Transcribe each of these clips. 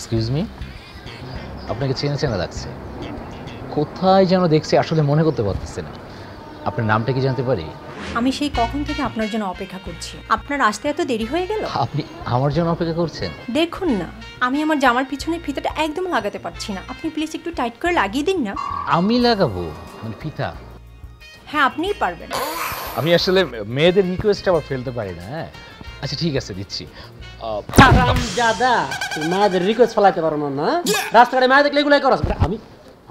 Excuse me, আপনাকে চেনা চেনা লাগছে, কোথায় যেন দেখছি, আসলে মনে করতে পারতেছে না। আপনার নামটা কি জানতে পারি? আমি সেই কখন থেকে আপনার জন্য অপেক্ষা করছি, আপনার আসতে এত দেরি হয়ে গেল। আপনি আমার জন্য অপেক্ষা করছেন? দেখুন না, আমি আমার জামার পিছনে ফিতাটা একদম লাগাতে পারছি না, আপনি প্লিজ একটু টাইট করে লাগিয়ে দিন না। আমি লাগাবো মানে ফিতা? হ্যাঁ, আপনিই পারবেন। আমি আসলে মেয়েদের রিকোয়েস্ট আবার ফেলতে পারি না। হ্যাঁ আচ্ছা ঠিক আছে, দিচ্ছি। দাদা মায়েদের রিকোয়েস্ট ফেলাইতে পারো না? রাস্তাঘাটে মায়ের দেখলে এগুলাই করস। আমি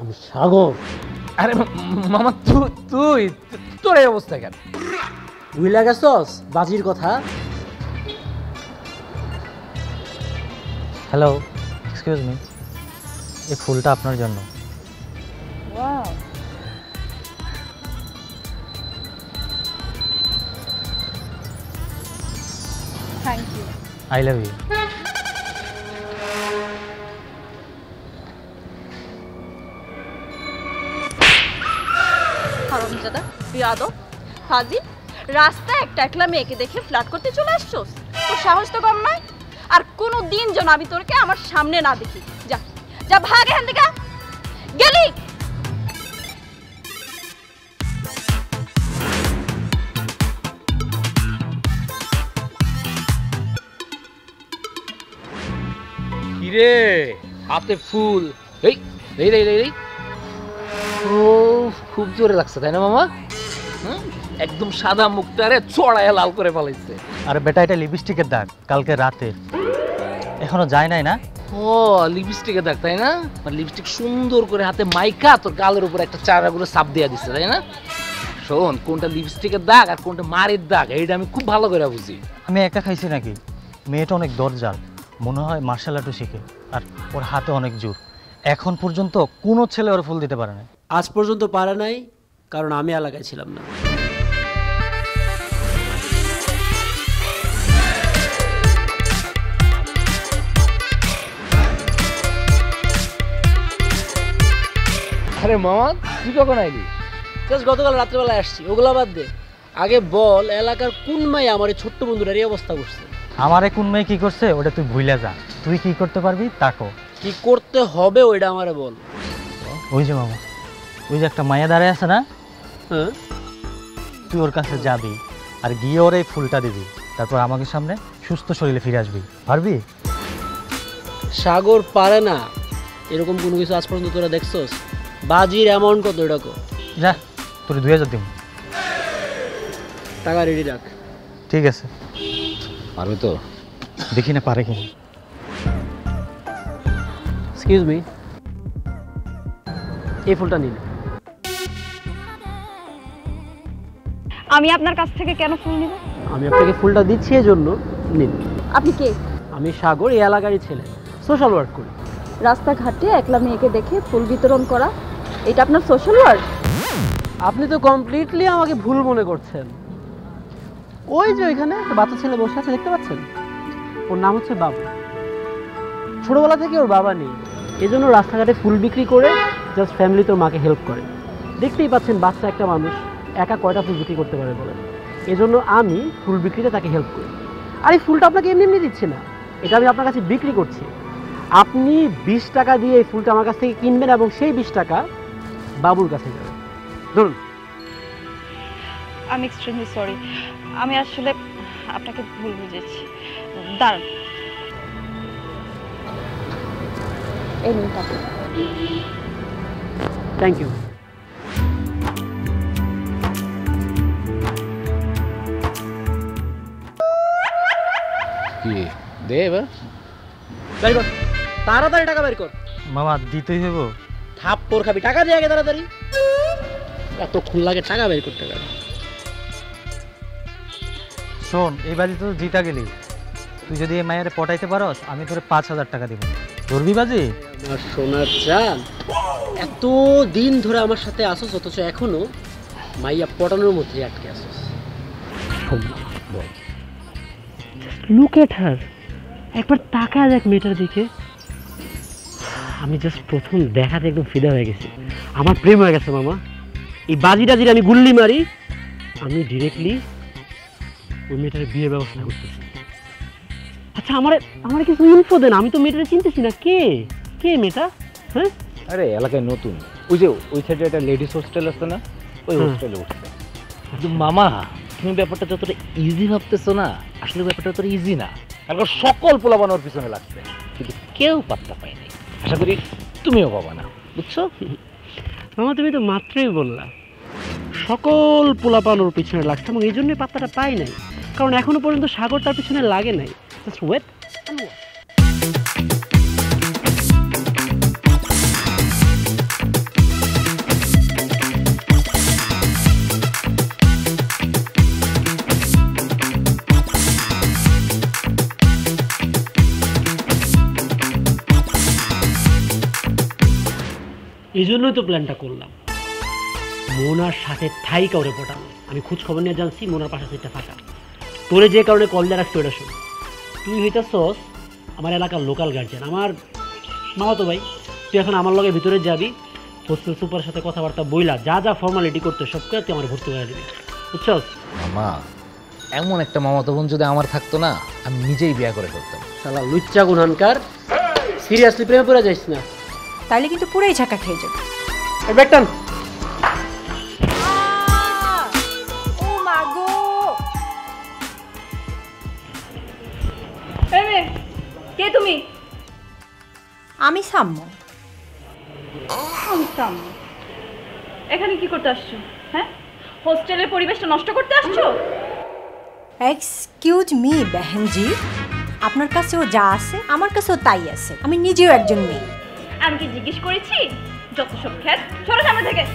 আমি সাগর। আরে মামা, তুই তোর এই অবস্থা কেন? বুঝলা গেছস বাজির কথা? হ্যালো, এক্সকিউজ মি, এই ফুলটা আপনার জন্য। Wow, thank you. I love you. হারামজাদা, বিয়াদব, ফাজিল, রাস্তায় একটা একলা মেয়েকে দেখে ফ্লার্ট করতে চলে আসছোস? তোর সাহস তো কম নয়। আর কোনো দিন যেন আমি তোরকে আমার সামনে না দেখি। যা যা, ভাগ এখান থেকে। গেলি কিরে হাতে ফুল? এই এই এই এই ও খুব জোরে লাগছে তাই না মামা? একদম সাদা মুখটারে চড়ায় লাল করে ফেলাইছে। আরে বেটা, এটা লিপস্টিকের দাগ, কালকে রাতে, এখনো যায় নাই না? ও লিপস্টিকের দাগ তাই না? মানে লিপস্টিক সুন্দর করে হাতে মাইকা তোর গালের উপর একটা চারা করে চাপ দিয়ে দিচ্ছে তাই না? শোন, কোনটা লিপস্টিকের দাগ আর কোনটা মারির দাগ এইটা আমি খুব ভালো করে বুঝি। আমি একা খাইছি নাকি? মেয়েটা অনেক দরজাল, মনে হয় মার্শাল আর্টও শিখে, আর ওর হাতে অনেক জোর। এখন পর্যন্ত কোনো ছেলে ওর ফুল দিতে পারে না। আজ পর্যন্ত পারে নাই, কারণ আমি এলাকায় ছিলাম না। আরে মামা, তুই কখন আইলি? গতকাল রাত্রেবেলায় আসছি, ওগুলা বাদ দে। আগে বল, এলাকার কোন মাই আমার এই ছোট্ট বন্ধুটার এই অবস্থা করছে? আমারে কোন মেয়ে কি করছে ওটা তুই ভুইলা যা, তুই কি করতে পারবি তাকো। কি করতে হবে ওইটা আমারে বল। ওই যে মামা, ওই যে একটা মায়া দাঁড়ায় আছে না, হ্যাঁ, তুই ওর কাছে যাবি আর গিয়ে ওর এই ফুলটা দিবি, তারপর আমাকে সামনে সুস্থ শরীরে ফিরে আসবি, পারবি? সাগর পারে না এরকম কোনো কিছু আজ পর্যন্ত তোরা দেখছস? বাজির অ্যামাউন্ট কত এটা কো? যা, তোর 2000 দিব। টাকা রেডি রাখ। ঠিক আছে, পারবে তো? দেখি না পারে কিনা। এক্সকিউজ মি, এই ফুলটা নিন। আমি আপনার কাছ থেকে কেন ফুল নিব? আমি আপনাকে ফুলটা দিচ্ছি এই জন্য, নিন। আপনি কে? আমি সাগর, এই এলাকারই ছেলে, সোশ্যাল ওয়ার্ক করি। রাস্তাঘাটে একলা মেয়েকে দেখে ফুল বিতরণ করা, এটা আপনার সোশ্যাল ওয়ার্ক? আপনি তো কমপ্লিটলি আমাকে ভুল মনে করছেন। ওই যে ওইখানে একটা বাচ্চা ছেলে বসে আছে, দেখতে পাচ্ছেন? ওর নাম হচ্ছে বাবু। ছোটবেলা থেকে ওর বাবা নেই, এজন্য রাস্তাঘাটে ফুল বিক্রি করে জাস্ট ফ্যামিলি তোর মাকে হেল্প করে। দেখতেই পাচ্ছেন বাচ্চা একটা মানুষ একা কয়টা ফুল বিক্রি করতে পারে বলেন? এজন্য আমি ফুল বিক্রিতে তাকে হেল্প করি। আর এই ফুলটা আপনাকে এমনি এমনি দিচ্ছি না, এটা আমি আপনার কাছে বিক্রি করছি। আপনি 20 টাকা দিয়ে এই ফুলটা আমার কাছ থেকে কিনবেন এবং সেই 20 টাকা বাবুর কাছে যাবে। ধরুন। আমি এক্সট্রিমলি সরি, আমি আসলে আপনাকে ভুল বুঝেছি। দাঁড়ান, এই নিন টাকা। Thank you. কি দে এবার? বের কর, তাড়াতাড়ি টাকা বের কর। মামা দিতেই হইব। থাপ্পড় খাবি, টাকা দিয়ে আগে তাড়াতাড়ি। এতক্ষণ লাগে টাকা বের করতে গেলে। শোন, এই বাজি তো জিতা গেলি, তুই যদি এই মায়ের পটাইতে পারস আমি তোরে 5000 টাকা দিব। ধরবি বাজি? আমার সোনার চান, এত দিন ধরে আমার সাথে আসোস, অথচ এখনো মাইয়া পটানোর মধ্যে আটকে আসোস। লুক এট হার, একবার তাকায় দেখ মেয়েটার দিকে। আমি জাস্ট প্রথম দেখাতে একদম ফিদা হয়ে গেছি, আমার প্রেম হয়ে গেছে মামা। এই বাজিটা যদি আমি গুল্লি মারি, আমি ডিরেক্টলি ওই মেয়েটার বিয়ের ব্যবস্থা করতেছি। আচ্ছা আমার আমার কিছু ইনফো দেন, আমি তো মেয়েটা চিনতেছি না। কে কে মেয়েটা? হ্যাঁ আরে এলাকায় নতুন, ওই যে ওই সাইডে একটা লেডিস হোস্টেল আছে না, ওই হোস্টেলে উঠছে। কিন্তু মামা তুমি ব্যাপারটা যতটা ইজি ভাবতেছো না, আসলে ব্যাপারটা ততটা ইজি না। কারণ সকল পোলাপানোর পিছনে লাগছে, কিন্তু কেউ পাত্তা পায় নাই। আশা করি তুমিও পাবা না, বুঝছো? মামা তুমি তো মাত্রই বললা সকল পোলাপানোর পিছনে লাগছে, এবং এই জন্যই পাত্তাটা পাই নাই, কারণ এখনো পর্যন্ত সাগর তার পিছনে লাগে নাই। Just wait. এই জন্যই তো প্ল্যানটা করলাম, মোনার সাথে ঠাই কাউরে পটানো। আমি খোঁজ খবর নিয়ে জানছি মোনার পাশে সিটটা ফাঁকা। তোরে যে কারণে কল দিয়ে রাখছি ওটা শোন। তুই হইতাছস আমার এলাকার লোকাল গার্জিয়ান, আমার মামাতো ভাই। তুই এখন আমার লগে ভিতরে যাবি, হোস্টেল সুপারের সাথে কথাবার্তা বইলা যা যা ফর্মালিটি করতে সব করে তুই আমার ভর্তি করে দিবি, বুঝছস? মামা এমন একটা মামাতো বোন যদি আমার থাকতো না, আমি নিজেই বিয়ে করে করতাম। শালা লুচ্চা গুনহানকার, সিরিয়াসলি প্রেমে পড়ে যাইস না, তাহলে কিন্তু পুরাই ঝাঁকা খেয়ে যাবে। ব্যাগটান। ও মা গো, কে তুমি? আমি সাম্য। এখানে কি করতে আসছো? হ্যাঁ, হোস্টেলের পরিবেশটা নষ্ট করতে আসছো? এক্সকিউজ মি বেহেনজি, আপনার কাছেও যা আছে আমার কাছেও তাই আছে। আমি নিজেও একজন মেয়ে। আমি কি জিজ্ঞেস করেছি? যত সব খ্যাত, সরো সামনে থেকে।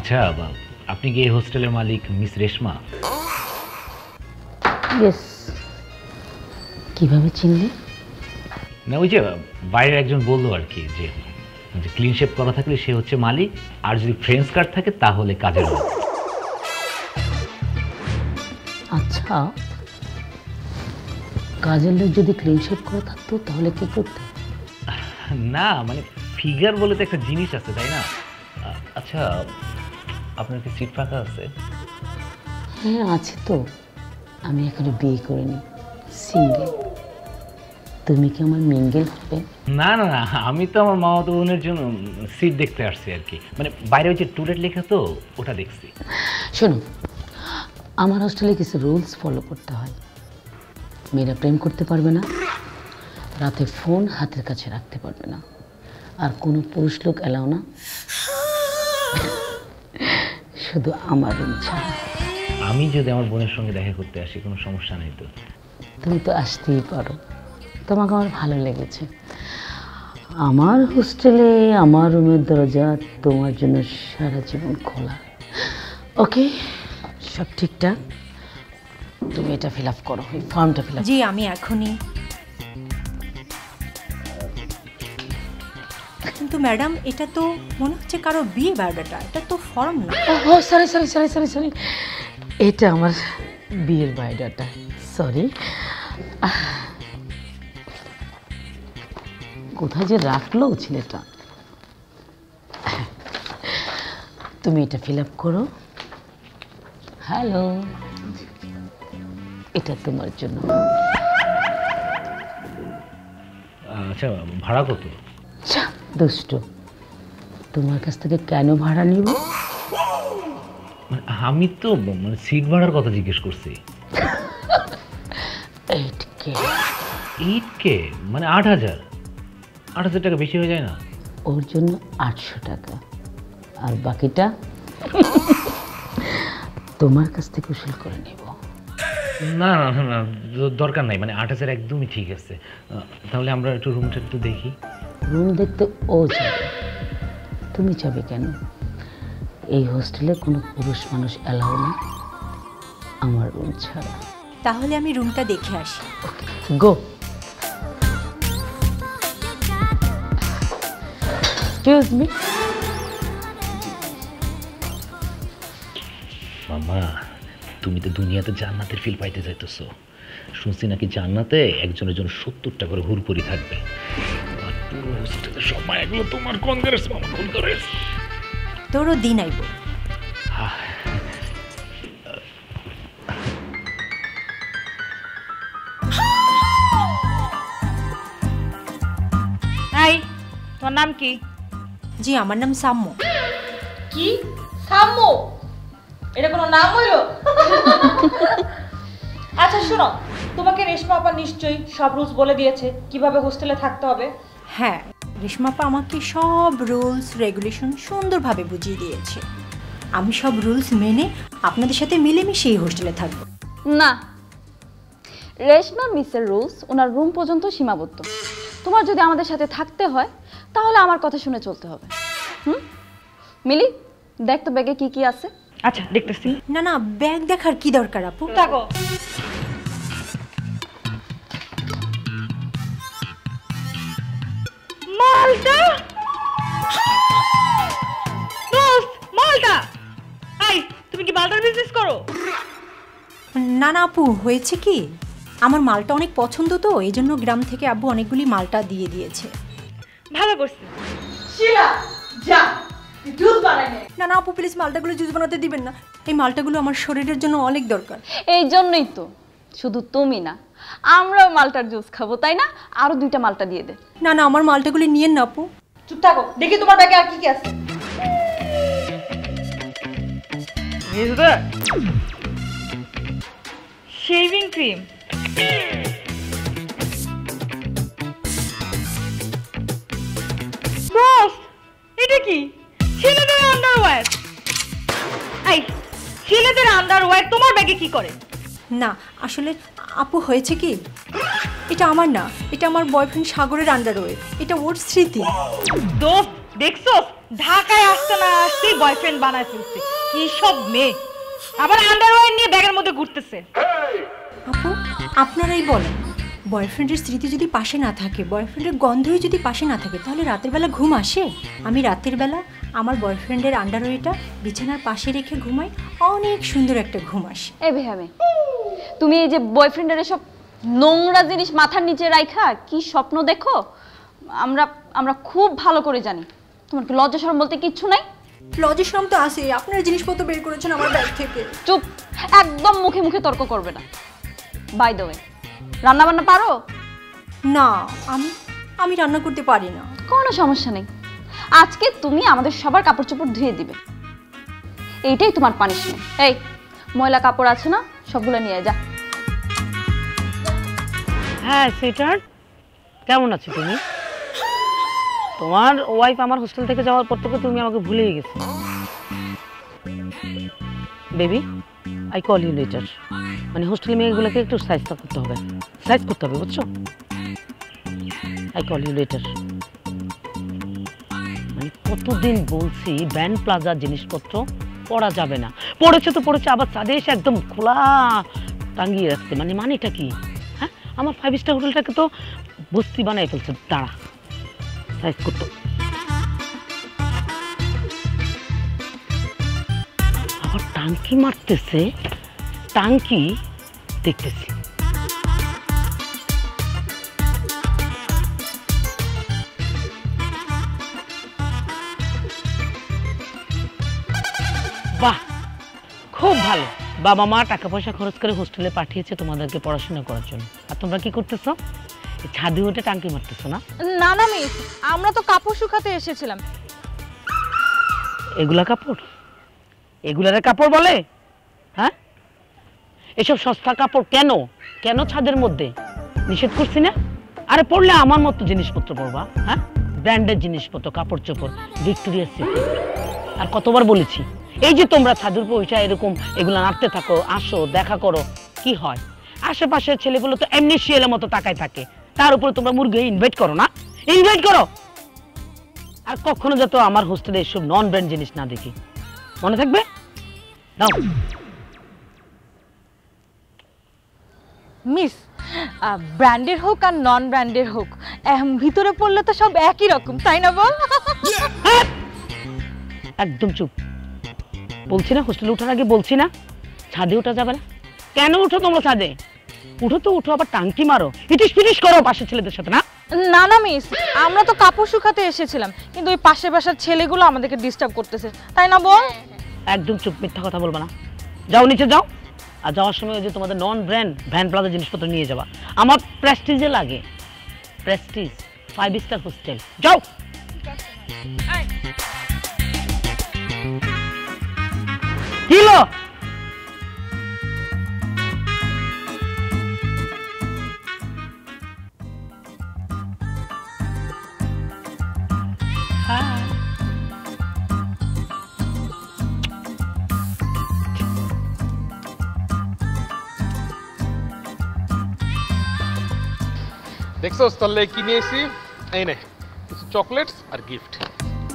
আচ্ছা, আপনি কি এই হোস্টেলের মালিক মিস রেশমা? ইয়েস। কিভাবে চিনলি? না, ওই যে বাইরের একজন বললো আর কি, যে ক্লিন শেপ করা থাকলে সে হচ্ছে মালিক, আর যদি ফ্রেন্ডস কার্ড থাকে তাহলে কাজের লোক। আচ্ছা, কাজের লোক যদি ক্লিন শেপ করে থাকতো তাহলে কি করতে? না মানে ফিগার বলে তো একটা জিনিস আছে, তাই না? আচ্ছা, আপনার কি সিট ফাঁকা আছে? হ্যাঁ আছে তো, আমি এখনো বিয়ে করিনি, সিঙ্গেল। তুমি কি আমার মিঙ্গেল হবে? না না না, আমি তো আমার মামাতো বোনের জন্য সিট দেখতে আসছি আর কি, মানে বাইরে ওই যে টুলেট লেখা তো ওটা দেখছি। শোনো, আমার হোস্টেলে কিছু রুলস ফলো করতে হয়। মেয়েরা প্রেম করতে পারবে না, রাতে ফোন হাতের কাছে রাখতে পারবে না, আর কোনো পুরুষ লোক এলাও না, শুধু আমার রুম ছাড়া। আমি যদি আমার বোনের সঙ্গে দেখা করতে আসি কোনো সমস্যা নেই তো? তুমি তো আসতেই পারো, তোমাকে আমার ভালো লেগেছে। আমার হোস্টেলে আমার রুমের দরজা তোমার জন্য সারা জীবন খোলা। ওকে, সব ঠিকঠাক। তুমি এটা ফিল আপ করো, এই ফর্মটা ফিল আপ। জি আমি এখনই। কিন্তু ম্যাডাম এটা তো মনে হচ্ছে কারো বিয়ে বায়োডাটা, এটা তো ফর্ম না। ও sorry sorry sorry sorry sorry, এটা আমার বিয়ের বায়োডাটা, সরি। কোথায় যে রাখলো ছেলেটা। তুমি এটা ফিল আপ করো। হ্যালো, এটা তোমার জন্য। আচ্ছা, ভাড়া কত? দুষ্ট, তোমার কাছ থেকে কেন ভাড়া নিব? আমি তো মানে সিট ভাড়ার কথা জিজ্ঞেস করছি। 8K। 8K মানে 8,000? 8,000 টাকা বেশি হয়ে যায় না? ওর জন্য 800 টাকা, আর বাকিটা তোমার কাছ থেকে উসুল করে নেব। না না না না, দরকার নাই, মানে 8,000 একদমই ঠিক আছে। তাহলে আমরা একটু রুমটা একটু দেখি। রুম দেখতে ও যাবে, তুমি যাবে কেন? এই হোস্টেলে কোনো পুরুষ মানুষ এলাও না আমার রুম ছাড়া। তাহলে আমি রুমটা দেখে আসি। গো। Excuse me. মামা তুমি তো দুনিয়াতে জান্নাতের ফিল পাইতে যাইতেছো। শুনছি নাকি জান্নাতে একজনের জন্য 70টা করে হুরপুরি থাকবে। আর পুরো হোস্টেলের সব মায়াগুলো তোমার কনগ্রেস মামা কনগ্রেস। তোরও দিন আইব। হাই, তোমার নাম কি? জি আমার নাম সাম্য। কি সাম্য? এটা কোনো নাম হইল? আচ্ছা শোনো, তোমাকে রেশমা আপা নিশ্চয়ই সব রুলস বলে দিয়েছে কিভাবে হোস্টেলে থাকতে হবে। হ্যাঁ, রেশমাপা আমাকে সব রুলস রেগুলেশন সুন্দরভাবে বুঝিয়ে দিয়েছে। আমি সব রুলস মেনে আপনাদের সাথে মিলেমিশে এই হোস্টেলে থাকবো। না, রেশমা মিসের রুলস ওনার রুম পর্যন্ত সীমাবদ্ধ। তোমার যদি আমাদের সাথে থাকতে হয় তাহলে আমার কথা শুনে চলতে হবে। মিলি, দেখ তো ব্যাগে কি কি আছে। আচ্ছা দেখতেছি। না না, ব্যাগ দেখার কি দরকার আপু? থাকো। মালটা, মালটা। হাই, তুমি কি মালটার বিজনেস করো? না না আপু, হয়েছে কি, আমার মালটা অনেক পছন্দ তো এই জন্য গ্রাম থেকে আব্বু অনেকগুলি মালটা দিয়ে দিয়েছে। ভালো করছি। শিলা যা, জুস বানাই নে। না না আপু প্লিজ, মালটাগুলো জুস বানাতে দিবেন না। এই মালটাগুলো আমার শরীরের জন্য অনেক দরকার। এই জন্যই তো শুধু তুমি না, আমরাও মালটার জুস খাবো, তাই না? আরো 2টা মালটা দিয়ে দে। না না, আমার মালটাগুলি নিয়েন না আপু। চুপ থাকো, দেখি তোমার ব্যাগে আর কি কি আছে। শেভিং ক্রিম, বস এটা কি? ছেলেদের আন্ডারওয়্যার। এই ছেলেদের আন্ডারওয়্যার তোমার ব্যাগে কি করে? না আসলে আপু হয়েছে কি, এটা আমার না, এটা আমার বয়ফ্রেন্ড সাগরের আন্ডারওয়্যার। এটা ওর স্মৃতি। দোস্ত দেখছো, ঢাকায় আসতে না আসতেই বয়ফ্রেন্ড বানায় ফেলছে। কি সব মেয়ে আবার আন্ডারওয়্যার নিয়ে ব্যাগের মধ্যে ঘুরতেছে। আপু আপনারাই বলেন, বয়ফ্রেন্ডের স্মৃতি যদি পাশে না থাকে, বয়ফ্রেন্ডের গন্ধই যদি পাশে না থাকে, তাহলে রাতের বেলা ঘুম আসে? আমি রাতের বেলা আমার বয়ফ্রেন্ডের আন্ডারওয়্যারটা বিছানার পাশে রেখে ঘুমাই, অনেক সুন্দর একটা ঘুম আসে। এই বেহামে, তুমি এই যে বয়ফ্রেন্ডের এসব নোংরা জিনিস মাথার নিচে রাখা কি স্বপ্ন দেখো? আমরা খুব ভালো করে জানি। তোমার কি লজ্জা শরম বলতে কিচ্ছু নাই? লজ্জা শরম তো আছে, আপনারা জিনিসপত্র বের করেছেন আমার ব্যাগ থেকে। চুপ, একদম মুখে মুখে তর্ক করবে না। বাই দ্য ওয়ে, রান্না বান্না পারো? না, আমি রান্না করতে পারি না। কোনো সমস্যা নেই, আজকে তুমি আমাদের সবার কাপড় চোপড় ধুয়ে দিবে, এইটাই তোমার পানিশমেন্ট। এই ময়লা কাপড় আছে না, সবগুলো নিয়ে যা। হ্যাঁ সুইটার, কেমন আছো তুমি? তোমার ওয়াইফ আমার হোস্টেল থেকে যাওয়ার পর থেকে তুমি আমাকে ভুলেই গেছো। Baby I call you later. মানে হোস্টেল মেয়েগুলোকে একটু সাইজ করতে হবে, বুঝছো? I call you later. মানে কতদিন বলছি ব্যান্ড প্লাজার জিনিসপত্র পরা যাবে না, পড়েছে তো পড়েছে, আবার চাঁদে এসে একদম খোলা টাঙ্গিয়ে রাখছে। মানেটা কি? হ্যাঁ, আমার 5 স্টার হোটেলটাকে তো বস্তি বানাই ফেলছে। দাঁড়া, সাইজ করতো। আবার টাঙ্কি মারতেছে, টাঙ্কি দেখতেছি। বাহ, খুব ভালো। বাবা মা টাকা পয়সা খরচ করে হোস্টেলে পাঠিয়েছে তোমাদেরকে পড়াশোনা করার জন্য, আর তোমরা কি করতেছো? ছাদে উঠে টাঙ্কি মারতেছো না? না না মিস, আমরা তো কাপড় শুকাতে এসেছিলাম। এগুলা কাপড়? এগুলারে কাপড় বলে? হ্যাঁ, এসব সস্তা কাপড় কেন কেন ছাদের মধ্যে? নিষেধ করছি না? আরে পড়লে আমার মতো জিনিসপত্র পরবা। হ্যাঁ, ব্র্যান্ডের জিনিসপত্র, কাপড় চোপড়, ভিক্টোরিয়ার সিক্রেট। আর কতবার বলেছি, এই যে তোমরা ছাদের উপর উঠে এরকম এগুলো নাড়তে থাকো, আসো দেখা করো, কি হয়? আশেপাশের ছেলেগুলো তো এমনি শিয়ালের মতো তাকায় থাকে, তার উপরে তোমরা মুরগি ইনভাইট করো না? ইনভাইট করো। আর কখনো যাতে আমার হোস্টেলে এসব নন ব্র্যান্ড জিনিস না দেখি, মনে থাকবে? নাও। মিস, ব্র্যান্ডের হোক আর নন ব্র্যান্ডের হোক, ভিতরে পড়লে তো সব একই রকম, তাই না বল? একদম চুপ। বলছি না হোস্টেলে ওঠার আগে বলছি না ছাদে ওঠা যাবে না। কেন উঠো তোমরা ছাদে? উঠো তো উঠো, আবার টাঙ্কি মারো, ইটিস পিটিস করো পাশের ছেলেদের সাথে না? না না মিস, আমরা তো কাপড় শুকাতে এসেছিলাম, কিন্তু ওই পাশের বাসার ছেলেগুলো আমাদেরকে ডিস্টার্ব করতেছে, তাই না বল? একদম চুপ, মিথ্যা কথা বলবা না। যাও নিচে যাও, আর যাওয়ার সময় ওই যে তোমাদের নন ব্র্যান্ড ভ্যান প্লাজা জিনিসপত্র নিয়ে যাবা। আমার প্রেস্টিজে লাগে, প্রেস্টিজ 5 স্টার হোস্টেল। যাও। কি হলো? দেখছো তাহলে কি নিয়েছি? এই নে কিছু চকলেটস আর গিফট,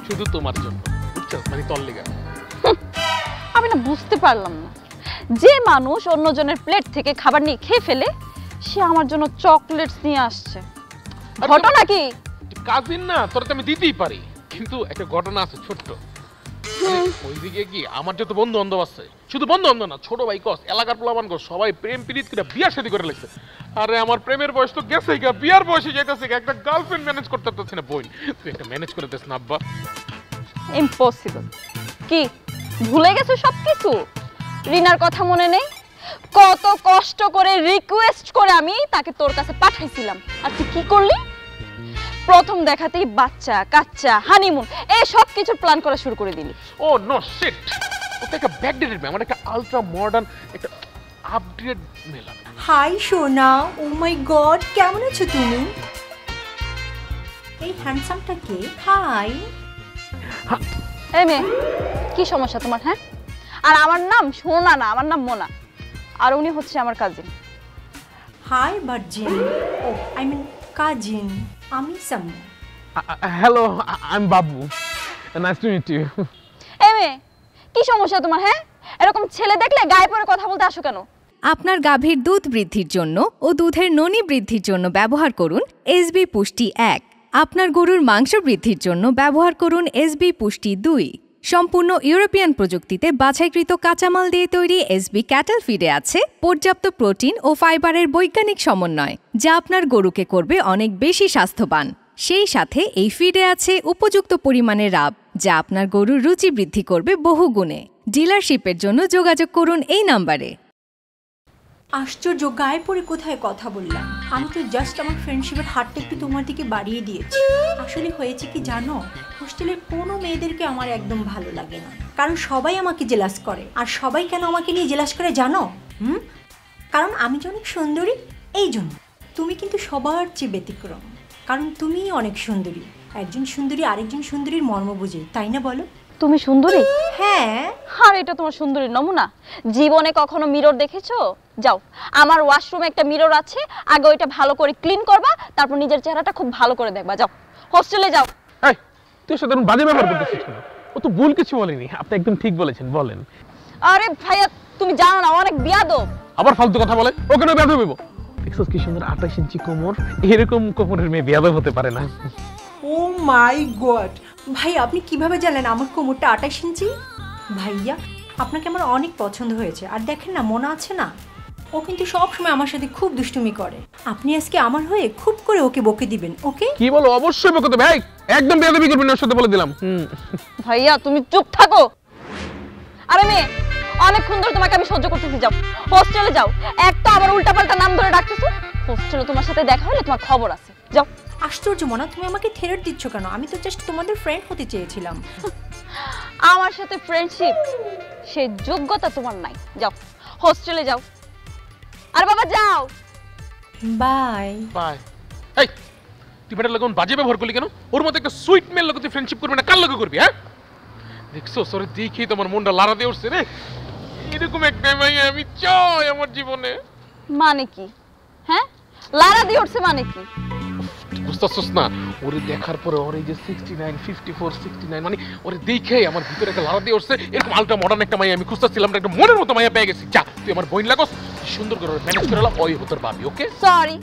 শুধু তোমার জন্য, বুঝছো? মানে তোর লেগে। আমি না বুঝতে পারলাম না, যে মানুষ অন্যজনের প্লেট থেকে খাবার নিয়ে খেয়ে ফেলে সে আমার জন্য চকলেটস নিয়ে আসছে। ঘটনা কি? কাজিন না, তোর তো আমি দিতেই পারি, কিন্তু একটা ঘটনা আছে ছোট্ট। ওইদিকে কি আমার যত বন্ধু বান্ধব আছে, শুধু বন্ধু বান্ধব না, ছোট ভাই কস, এলাকার পোলাপান কস, সবাই প্রেম প্রীত করে বিয়া শাদী করে লাগছে। আরে আমার প্রেমের বয়স তো গেছে, বিয়ার বয়সে যাইতেছে, একটা গার্লফ্রেন্ড ম্যানেজ করতে পারতেছে না। বোন, তুই একটা ম্যানেজ করে দিস না আব্বা। ইম্পসিবল। কি ভুলে গেছো সবকিছু? রিনার কথা মনে নেই? কত কষ্ট করে রিকোয়েস্ট করে আমি তাকে তোর কাছে পাঠাইছিলাম, আর তুই কি করলি? প্রথম দেখাতেই বাচ্চা কাচ্চা হানিমুন এই সব কিছু প্ল্যান করা শুরু করে দিলি। ও নো শিট, ওটা একটা ব্যাকডেটেড ম্যাম, একটা আলট্রা মডার্ন, একটা আপডেটেড মেলা। হাই সোনা, ও মাই গড, কেমন আছো তুমি? এই হ্যান্ডসামটা কে? হাই। এই মেয়ে, কি সমস্যা তোমার? হ্যাঁ, আর আমার নাম সোনা না, আমার নাম মোনা, আর উনি হচ্ছে আমার cousin. Hi virgin, oh I mean cousin, আমি Sammu. Hello, I am Babu, nice to meet you. এই মেয়ে, কি সমস্যা তোমার? হ্যাঁ, এরকম ছেলে দেখলে গায়ে পড়ে কথা বলতে আসো কেন? আপনার গাভীর দুধ বৃদ্ধির জন্য ও দুধের ননী বৃদ্ধির জন্য ব্যবহার করুন এসবি পুষ্টি 1। আপনার গরুর মাংস বৃদ্ধির জন্য ব্যবহার করুন এসবি পুষ্টি 2। সম্পূর্ণ ইউরোপিয়ান প্রযুক্তিতে বাছাইকৃত কাঁচামাল দিয়ে তৈরি এসবি ক্যাটেল ফিডে আছে পর্যাপ্ত প্রোটিন ও ফাইবারের বৈজ্ঞানিক সমন্বয়, যা আপনার গরুকে করবে অনেক বেশি স্বাস্থ্যবান। সেই সাথে এই ফিডে আছে উপযুক্ত পরিমাণে রাব, যা আপনার গরুর রুচি বৃদ্ধি করবে বহুগুণে। ডিলারশিপের জন্য যোগাযোগ করুন এই নাম্বারে। আশ্চর্য, গায়ে পড়ে কোথায় কথা বললাম? আমি তো জাস্ট আমার ফ্রেন্ডশিপের হাতটা একটু তোমার দিকে বাড়িয়ে দিয়েছি। আসলে হয়েছে কি জানো, হোস্টেলের কোনো মেয়েদেরকে আমার একদম ভালো লাগে না, কারণ সবাই আমাকে জেলাস করে। আর সবাই কেন আমাকে নিয়ে জেলাস করে জানো? কারণ আমি যে অনেক সুন্দরী, এই জন্য। তুমি কিন্তু সবার চেয়ে ব্যতিক্রম, কারণ তুমিই অনেক সুন্দরী। একজন সুন্দরী আরেকজন সুন্দরীর মর্ম বুঝে, তাই না বলো? তুমি সুন্দরী? হ্যাঁ। আর এটা তোমার সুন্দরীর নমুনা? জীবনে কখনো মিরর দেখেছো? যাও, আমার ওয়াশরুমে একটা মিরর আছে, আগে ওইটা ভালো করে ক্লিন করবা, তারপর নিজের চেহারাটা খুব ভালো করে দেখবা। যাও, হোস্টেলে যাও। এই, তুই সাথে বাজে ব্যবহার করতেছিস কেন? ও তো ভুল কিছু বলেনি, আপনি একদম ঠিক বলেছেন। বলেন। আরে ভাইয়া, তুমি জানো না অনেক বিয়াদব। আবার ফালতু কথা বলে, ও কেন বিয়াদব হইব? দেখছো কি সুন্দর 28 ইঞ্চি কোমর, এরকম কোমরের মেয়ে বিয়াদব হতে পারে না। ও মাই গড, ভাই আপনি কিভাবে জানলেন আমার কোমরটা 28 ইঞ্চি? ভাইয়া, আপনাকে আমার অনেক পছন্দ হয়েছে। আর দেখেন না, মনে আছে না, ও কিন্তু সবসময় আমার সাথে খুব দুষ্টুমি করে। আপনি আজকে আমার হয়ে খুব করে ওকে বকে দিবেন, ওকে? কি বলো? অবশ্যই বকে দেব। ভাই একদম বেয়াদবি করবেন না, ওর সাথে বলে দিলাম। ভাইয়া তুমি চুপ থাকো। আরে মেয়ে, অনেকক্ষণ ধরে তোমাকে আমি সহ্য করতেছি। যাও, হোস্টেলে যাও। একটা আবার উল্টাপাল্টা নাম ধরে ডাকতেছো। হোস্টেলে তোমার সাথে দেখা হলে তোমার খবর আছে। যাও। আশ্চর্য মনা, তুমি আমাকে থ্রেট দিচ্ছ কেন? আমি তো জাস্ট তোমাদের ফ্রেন্ড হতে চেয়েছিলাম। আমার সাথে ফ্রেন্ডশিপ সেই যোগ্যতা তোমার নাই। যাও, হোস্টেলে যাও। আর বাবা যাও। Bye bye. এই, তুই বেটার লাগুন বাজে ব্যবহার করলি কেন? ওর মতো একটা সুইট মেল লোক তুই ফ্রেন্ডশিপ করবি না, কার লোক করবি? হ্যাঁ, দেখছো সরে দেখি তোমার মনটা লাড়া দিয়ে উঠছে রে। এরকম একটা মাইয়া আমি চাই আমার জীবনে। মানে কি? হ্যাঁ, লাড়া দিয়ে উঠছে মানে কি? বুঝতেছস না? ওরে দেখার পরে ওর এই যে 69, 54, 69 মানে ওরে দেখেই আমার ভিতরে একটা লাড়া দিয়ে উঠছে। এরকম আলট্রা মডার্ন একটা মাইয়া আমি খুঁজতেছিলাম, একটা মনের মতো মাইয়া পেয়ে গেছি। যা, তুই আমার বোন লাগস, সুন্দর করে ম্যানেজ করে নাও, ওই হতর ভাবি। ওকে? সরি,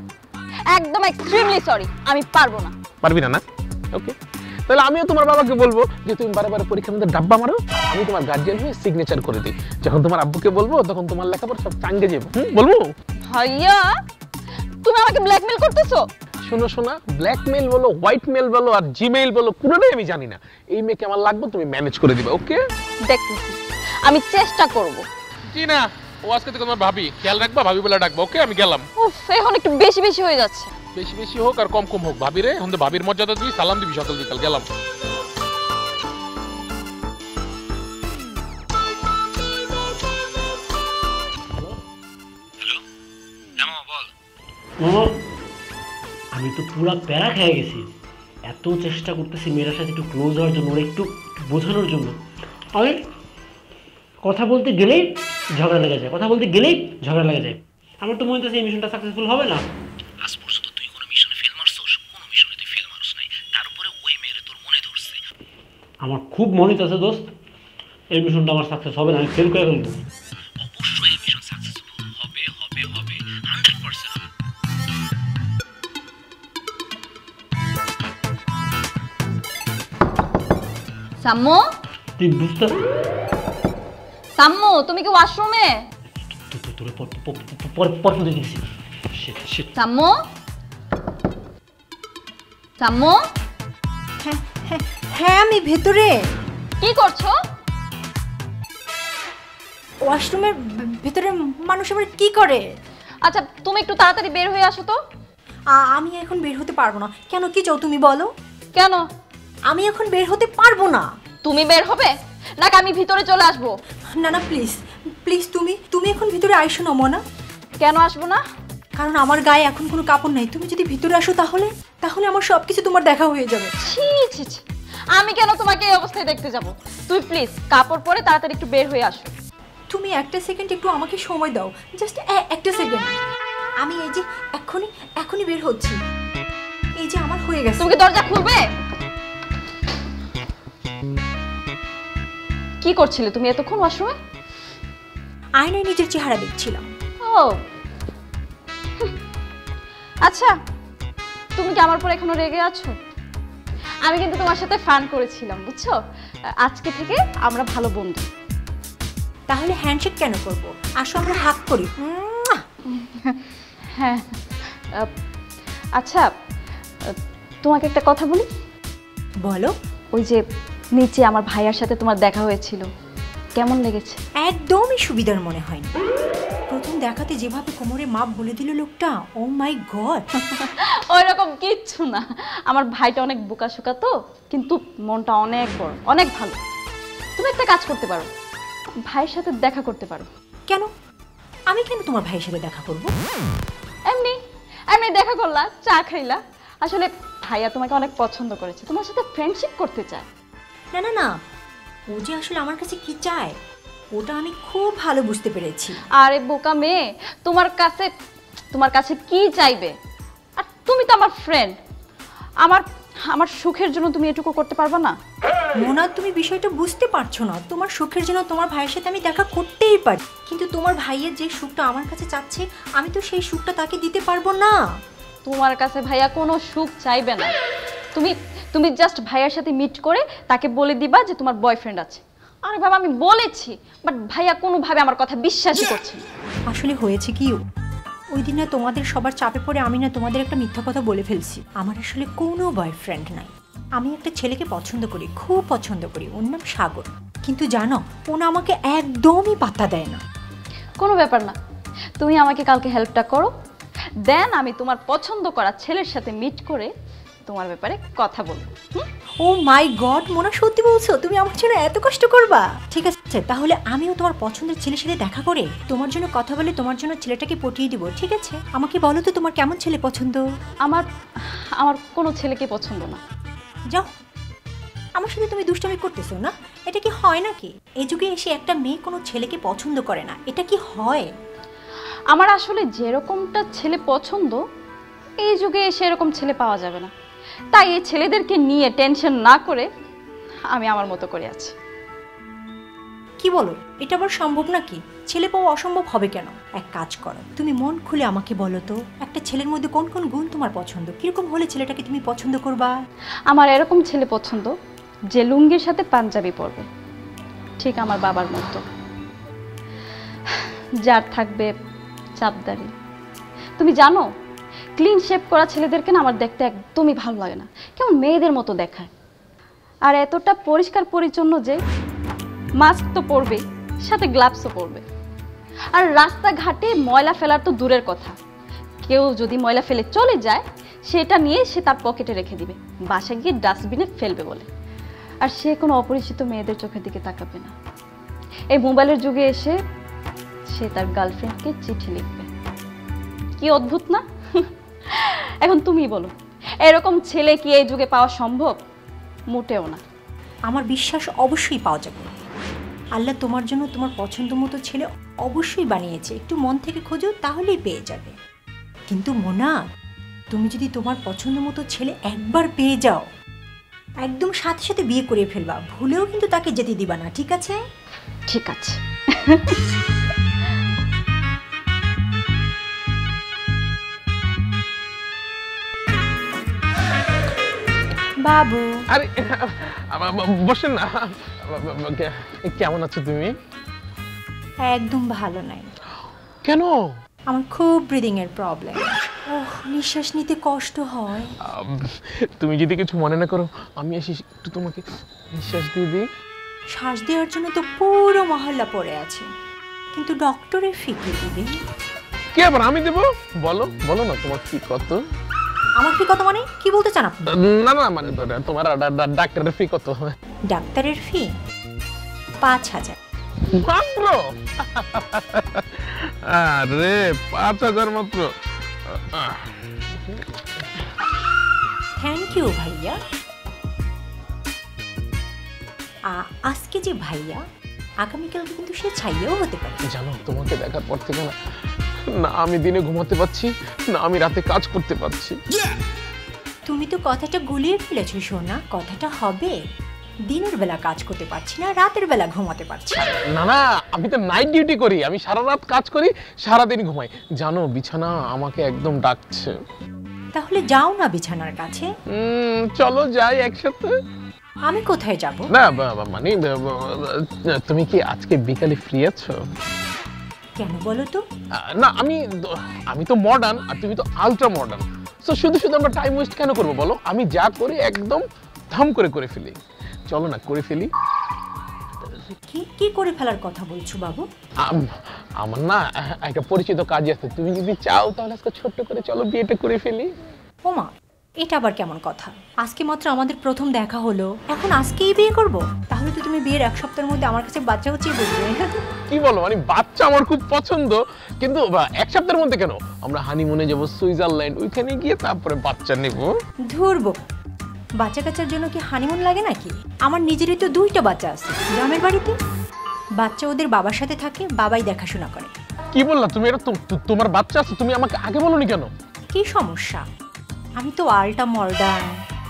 একদম এক্সট্রিমলি সরি, আমি পারবো না। পারবি না? না, ওকে। তাহলে আমিও তোমার বাবাকে বলবো যে তুমি বারে বারে পরীক্ষার মধ্যে ডাব্বা মারো, আমি তোমার গার্জিয়ান হয়ে সিগনেচার করে দিই। যখন তোমার আব্বুকে বলবো তখন তোমার লেখাপড়া সব চাঙ্গে যাবে। বলবো? ভাইয়া তুমি আমাকে ব্ল্যাকমেল করতেছো? শোনো শোনা, ব্ল্যাকমেল বলো, হোয়াইট মেল বলো আর জিমেইল বলো, কোনোটাই আমি জানি না। এই মেয়েকে আমার লাগবে, তুমি ম্যানেজ করে দিবে। ওকে, দেখতেছি, আমি চেষ্টা করব। জি না, ও আজকে থেকে তোমার ভাবি, খেয়াল রাখবা, ভাবি বলে ডাকবা। ওকে, আমি গেলাম। উফ, এখন একটু বেশি বেশি হয়ে যাচ্ছে। বেশি বেশি হোক আর কম কম হোক, ভাবি রে এখন তো ভাবির মর্যাদা দিবি, সালাম দিবি সকাল বিকাল। গেলাম। আমি তো পুরা প্যারা খেয়ে গেছি, এত চেষ্টা করতেছি মেয়েটার সাথে একটু ক্লোজ হওয়ার জন্য, ওরা একটু বোঝানোর জন্য। আমি কথা বলতে গেলেই ঝগড়া লেগে যায়, কথা বলতে গেলেই ঝগড়া লেগে যায়। আমার তো মনে হচ্ছে এই মিশনটা সাকসেসফুল হবে না। আজ পর্যন্ত তুই কোনো মিশনে ফেল মারছস? কোনো মিশনে তুই ফেল মারছ নাই, তার উপরে ওই মেয়েরে তোর মনে ধরছে। আমার খুব মনে আছে দোস্ত, এই মিশনটা আমার সাকসেস হবে না, আমি ফেল করে ফেলবো। অবশ্যই এই মিশন সাকসেসফুল হবে হবে হবে 100%। সাম্মু, তুই বুঝতে সাম্মু তুমি কি ওয়াশরুমে? তোরে পর দেখেছি। সাম্মু, সাম্মু, হ্যাঁ আমি ভেতরে। কি করছো? ওয়াশরুমের ভেতরে মানুষ আবার কি করে? আচ্ছা তুমি একটু তাড়াতাড়ি বের হয়ে আসো তো। আমি এখন বের হতে পারবো না। কেন, কি চাও তুমি বলো? কেন? আমি এখন বের হতে পারবো না। তুমি বের হবে নাকি আমি ভিতরে চলে আসবো? না না প্লিজ প্লিজ, তুমি এখন ভিতরে আইসো না মনা। কেন আসবো না? কারণ আমার গায়ে এখন কোনো কাপড় নাই। তুমি যদি ভিতরে আসো তাহলে আমার সবকিছু তোমার দেখা হয়ে যাবে। ছি ছি ছি, আমি কেন তোমাকে এই অবস্থায় দেখতে যাব? তুই প্লিজ কাপড় পরে তাড়াতাড়ি একটু বের হয়ে আসো। তুমি একটা সেকেন্ড একটু আমাকে সময় দাও, জাস্ট একটা সেকেন্ড। আমি এই যে এখনই বের হচ্ছি। এই যে আমার হয়ে গেছে। তুমি কি দরজা খুলবে? কি করছিলে তুমি এতক্ষণ ওয়াশরুমে? আয়নায় নিজের চেহারা দেখছিলাম। ও আচ্ছা, তুমি কি আমার পর এখনো রেগে আছো? আমি কিন্তু তোমার সাথে ফান করেছিলাম, বুঝছো? আজকে থেকে আমরা ভালো বন্ধু। তাহলে হ্যান্ডশেক কেন করবো? আসো আমরা হাত করি। হ্যাঁ আচ্ছা, তোমাকে একটা কথা বলি। বলো। ওই যে নিচে আমার ভাইয়ার সাথে তোমার দেখা হয়েছিল, কেমন লেগেছে? একদমই সুবিধার মনে হয়নি। প্রথম দেখাতে যেভাবে কোমরে মাপ বলে দিল লোকটা, ও মাই গড। ওইরকম কিচ্ছু না, আমার ভাইটা অনেক বোকাশোকা তো, কিন্তু মনটা অনেক বড়, অনেক ভালো। তুমি একটা কাজ করতে পারো, ভাইয়ের সাথে দেখা করতে পারো। কেন? আমি কেন তোমার ভাইয়ের সাথে দেখা করব? এমনি এমনি দেখা করলা, চা খাইলা। আসলে ভাইয়া তোমাকে অনেক পছন্দ করেছে, তোমার সাথে ফ্রেন্ডশিপ করতে চায়। না না না, ও যে আসলে আমার কাছে কি চায় ওটা আমি খুব ভালো বুঝতে পেরেছি। আরে বোকা মেয়ে, তোমার কাছে কি চাইবে? আর তুমি তো আমার ফ্রেন্ড, আমার সুখের জন্য তুমি এটুকু করতে পারবে না? মোনা, তুমি বিষয়টা বুঝতে পারছো না। তোমার সুখের জন্য তোমার ভাইয়ের সাথে আমি দেখা করতেই পারি, কিন্তু তোমার ভাইয়ের যে সুখটা আমার কাছে চাচ্ছে আমি তো সেই সুখটা তাকে দিতে পারবো না। তোমার কাছে ভাইয়া কোনো সুখ চাইবে না। তুমি জাস্ট ভাইয়ার সাথে মিট করে তাকে বলে দিবা যে তোমার বয়ফ্রেন্ড আছে। আরে বাবা, আমি বলেছি, বাট ভাইয়া কোনোভাবে আমার কথা বিশ্বাসই করছে না। আসলে হয়েছে কি, ওই দিন না তোমাদের সবার চাপে পড়ে আমি না তোমাদের একটা মিথ্যা কথা বলে ফেলছি। আমার আসলে কোনো বয়ফ্রেন্ড নাই। আমি একটা ছেলেকে পছন্দ করি, খুব পছন্দ করি, ওর নাম সাগর। কিন্তু জানো, ও না আমাকে একদমই পাত্তা দেয় না। কোনো ব্যাপার না, তুমি আমাকে কালকে হেল্পটা করো, দেন আমি তোমার পছন্দ করা ছেলের সাথে মিট করে তোমার ব্যাপারে কথা বলবো। ও মাই গড মোনা, সত্যি বলছো? তুমি আমার জন্য এত কষ্ট করবা? ঠিক আছে, তাহলে আমিও তোমার পছন্দের ছেলের সাথে দেখা করে তোমার জন্য কথা বলে তোমার জন্য ছেলেটাকে পটিয়ে দিব। ঠিক আছে, আমাকে বলো তো তোমার কেমন ছেলে পছন্দ? আমার কোনো ছেলেকে পছন্দ না। যাও, আমার সাথে তুমি দুষ্টামি করতেছো না? এটা কি হয় নাকি? এই যুগে এসে একটা মেয়ে কোনো ছেলেকে পছন্দ করে না, এটা কি হয়? আমার আসলে যেরকমটা ছেলে পছন্দ, এই যুগে এসে এরকম ছেলে পাওয়া যাবে না। তাই এই ছেলেদেরকে নিয়ে টেনশন না করে আমি আমার মতো করে আছি। কি কি বলো, এটা আবার সম্ভব নাকি? ছেলে পাওয়া অসম্ভব হবে কেন? এক কাজ করো, তুমি মন খুলে আমাকে বলো তো, একটা ছেলের মধ্যে কোন কোন গুণ তোমার পছন্দ? কিরকম হলে ছেলেটাকে তুমি পছন্দ করবা? আমার এরকম ছেলে পছন্দ যে লুঙ্গির সাথে পাঞ্জাবি পরবে, ঠিক আমার বাবার মতো, যার থাকবে চাপদারি। তুমি জানো, ক্লিন শেপ করা ছেলেদেরকে না আমার দেখতে একদমই ভালো লাগে না, কেমন মেয়েদের মতো দেখায়। আর এতটা পরিষ্কার পরিচ্ছন্ন যে মাস্ক তো পরবে, সাথে গ্লাভসও পরবে। আর রাস্তাঘাটে ময়লা ফেলার তো দূরের কথা, কেউ যদি ময়লা ফেলে চলে যায় সেটা নিয়ে সে তার পকেটে রেখে দিবে, বাসায় গিয়ে ডাস্টবিনে ফেলবে বলে। আর সে কোনো অপরিচিত মেয়েদের চোখের দিকে তাকাবে না। এই মোবাইলের যুগে এসে সে তার গার্লফ্রেন্ডকে চিঠি লিখবে। কি অদ্ভুত না? এখন তুমি বলো, এরকম ছেলে কি এই যুগে পাওয়া সম্ভব? মোটেও না। আমার বিশ্বাস অবশ্যই পাওয়া যাবে। আল্লাহ তোমার জন্য তোমার পছন্দ মতো ছেলে অবশ্যই বানিয়েছে, একটু মন থেকে খোঁজো তাহলেই পেয়ে যাবে। কিন্তু মোনা, তুমি যদি তোমার পছন্দ মতো ছেলে একবার পেয়ে যাও, একদম সাথে সাথে বিয়ে করে ফেলবা, ভুলেও কিন্তু তাকে যেতে দিবা না, ঠিক আছে? ঠিক আছে। বাবু, আরে বসেন না। কেমন আছো তুমি? একদম ভালো নাই। কেন? আমার খুব ব্রিদিং এর প্রবলেম। ওহ, নিঃশ্বাস নিতে কষ্ট হয়। তুমি যদি কিছু মনে না করো, আমি এসে একটু তোমাকে নিঃশ্বাস দিয়ে দিই। শ্বাস দেওয়ার জন্য তো পুরো মহল্লা পড়ে আছে, কিন্তু ডক্টরের ফি কি দিবে? কি আবার আমি দেবো? বলো বলো না, তোমার ফি কত? আমার ফি কত মানে কি বলতে চান আপনি? না না, মানে তোমার ডাক্তারের ফি কত? ডাক্তারের ফি 5,000 মাত্র? আরে 5,000 মাত্র? থ্যাংক ইউ ভাইয়া। আজকে যে ভাইয়া, আগামীকালকে কিন্তু সে ছাইয়াও হতে পারে। জানো, তোমাকে দেখার পর থেকে না, না আমি দিনে ঘুমাতে পারছি, না আমি রাতে কাজ করতে পারছি। তুমি তো কথাটা গুলিয়ে ফেলেছো সোনা, কথাটা হবে। দিনের বেলা কাজ করতে পারছি না, রাতের বেলা ঘুমাতে পারছি না। না, আমি তো নাইট ডিউটি করি, আমি সারা রাত কাজ করি, সারা দিন ঘুমাই। জানো, বিছানা আমাকে একদম ডাকছে। তাহলে যাও না বিছানার কাছে। চলো যাই একসাথে। আমি কোথায় যাব? না মানে তুমি কি আজকে বিকালে ফ্রি আছো? কেন বলো তো? না আমি তো মডার্ন আর তুমি তো আলট্রা মডার্ন, সো শুধু শুধু আমরা টাইম ওয়েস্ট কেন করবো বলো? আমি যা করি একদম ধাম করে ফেলি। চলো না, করে ফেলি। কি করে ফেলার কথা বলছো বাবু? আমার না একটা পরিচিত কাজ আছে, তুমি যদি চাও তাহলে আজকে ছোট্ট করে চলো বিয়েটা করে ফেলি। ওমা, এটা আবার কেমন কথা? আজকে মাত্র আমাদের প্রথম দেখা হলো, এখন আজকেই বিয়ে করব? তাহলে তো তুমি বিয়ের 1 সপ্তাহের মধ্যে আমার কাছে বাচ্চা হচ্ছে বলবে। কি বলো? মানে বাচ্চা আমার খুব পছন্দ, কিন্তু 1 সপ্তাহের মধ্যে কেন? আমরা হানিমুনে যাব সুইজারল্যান্ড, ওইখানে গিয়ে তারপরে বাচ্চা নেব। ধরবো, বাচ্চা কাচ্চার জন্য কি হানিমুন লাগে নাকি? আমার নিজেরই তো 2টা বাচ্চা আছে গ্রামের বাড়িতে। বাচ্চা ওদের বাবার সাথে থাকে, বাবাই দেখাশোনা করে। কি বললা তুমি? এটা তোমার বাচ্চা আছে, তুমি আমাকে আগে বলোনি কেন? কি সমস্যা? আমি তো আলটা মডার্ন।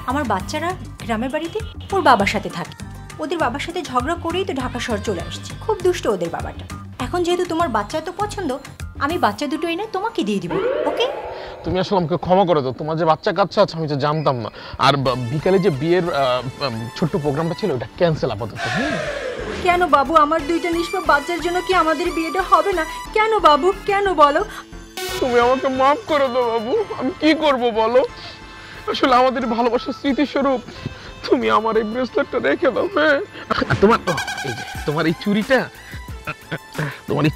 আমার বাচ্চারা গ্রামের বাড়িতে ওর বাবার সাথে থাকে, ওদের বাবার সাথে ঝগড়া করেই তো ঢাকা শহর চলে আসছে। খুব দুষ্ট ওদের বাবাটা। এখন যেহেতু তোমার বাচ্চা তো পছন্দ, আমি বাচ্চা দুটো এনে তোমাকে দিয়ে দিব, ওকে? তুমি আসলে আমাকে ক্ষমা করে দাও, তোমার যে বাচ্চা কাচ্চা আছে আমি তো জানতাম না। আর বিকালে যে বিয়ের ছোট্ট প্রোগ্রামটা ছিল ওটা ক্যান্সেল আপাতত। কেন বাবু? আমার 2টা নিষ্পাপ বাচ্চার জন্য কি আমাদের বিয়েটা হবে না? কেন বাবু, কেন বলো? তুমি আমাকে মাফ করে দাও বাবু, আমি কি করব বলো? আসলে আমাদের ভালোবাসার স্মৃতিস্বরূপ তুমি আমার এই ব্রেসলেটটা রেখে দাও। হ্যাঁ, তোমার এই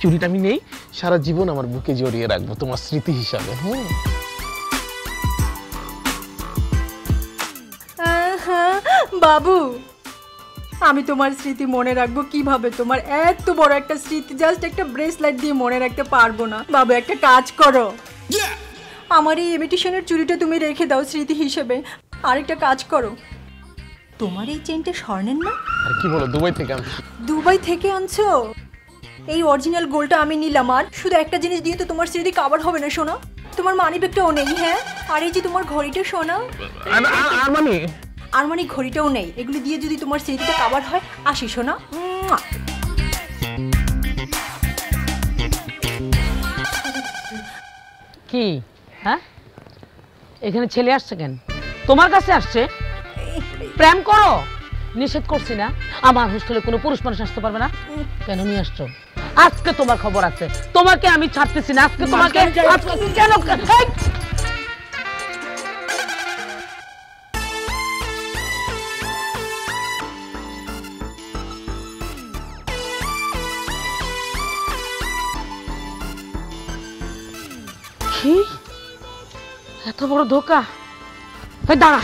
চুড়িটা আমি নেই, সারা জীবন আমার বুকে জড়িয়ে রাখবো তোমার স্মৃতি হিসাবে। হ্যাঁ বাবু, আমি তোমার স্মৃতি মনে রাখবো কিভাবে? তোমার এত বড় একটা স্মৃতি জাস্ট একটা ব্রেসলেট দিয়ে মনে রাখতে পারবো না। বাবু, একটা কাজ করো, আমার এই ইমিটেশনের চুড়িটা তুমি রেখে দাও স্মৃতি হিসেবে। আরেকটা কাজ করো, তোমার এই চেইনটা স্বর্ণের না? আর কি বলো, দুবাই থেকে আনছো? দুবাই থেকে আনছো? এই অরিজিনাল গোল্ডটা আমি নিলাম। আর শুধু একটা জিনিস দিয়ে তো তোমার স্মৃতি কভার হবে না সোনা। তোমার মানিব্যাগটাও নেই। হ্যাঁ, আর এই যে তোমার ঘড়িটা সোনা, আর মানে ঘড়িটাও নেই। এগুলো দিয়ে যদি তোমার স্মৃতিটা কভার হয়, আসি সোনা। কি হ্যাঁ এখানে ছেলে আসছে কেন? তোমার কাছে আসছে? প্রেম করো? নিষেধ করছি না আমার হোস্টেলে কোনো পুরুষ মানুষ আসতে পারবে না। কেন নিয়ে আসছো? আজকে তোমার খবর আছে, তোমাকে আমি ছাড়তেছি না। আজকে তোমাকে কেন কি এত বড় ধোকা? দাঁড়া,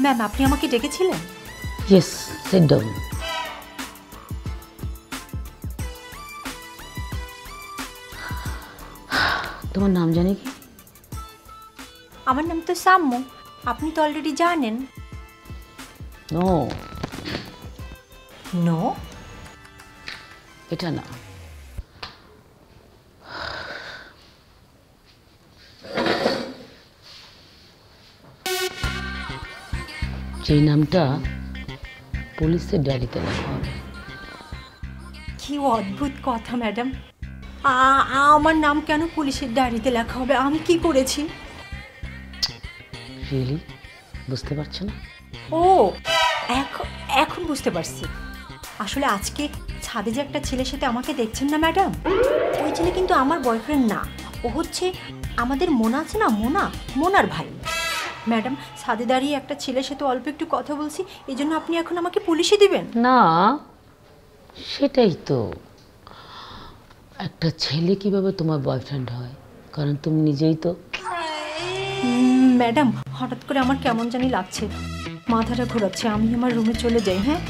ম্যাম আপনি আমাকে ডেকেছিলেন? Yes, sit down. তোমার নাম জানি কি? আমার নাম তো সাম্য, আপনি তো অলরেডি জানেন। নো নো, এটা না। যে নামটা পুলিশের ডায়েরিতে লেখা হবে। কি অদ্ভুত কথা ম্যাডাম, আমার নাম কেন পুলিশের ডায়েরিতে লেখা হবে? আমি কি করেছি? রিয়েলি বুঝতে পারছো না? ও এখন বুঝতে পারছি। আসলে আজকে ছাদে যে একটা ছেলের সাথে আমাকে দেখছেন না ম্যাডাম, ওই ছেলে কিন্তু আমার বয়ফ্রেন্ড না, ও হচ্ছে আমাদের মোনা আছে না, মোনার ভাই। ম্যাডাম ছাদে দাঁড়িয়ে একটা ছেলের সাথে অল্প একটু কথা বলছি, এই জন্য আপনি এখন আমাকে পুলিশে দিবেন? না, সেটাই তো। একটা ছেলে কিভাবে তোমার বয়ফ্রেন্ড হয়? কারণ তুমি নিজেই তো। ম্যাডাম হঠাৎ করে আমার কেমন জানি লাগছে, মাথাটা ঘোরাচ্ছে, আমি আমার রুমে চলে যাই। হ্যাঁ,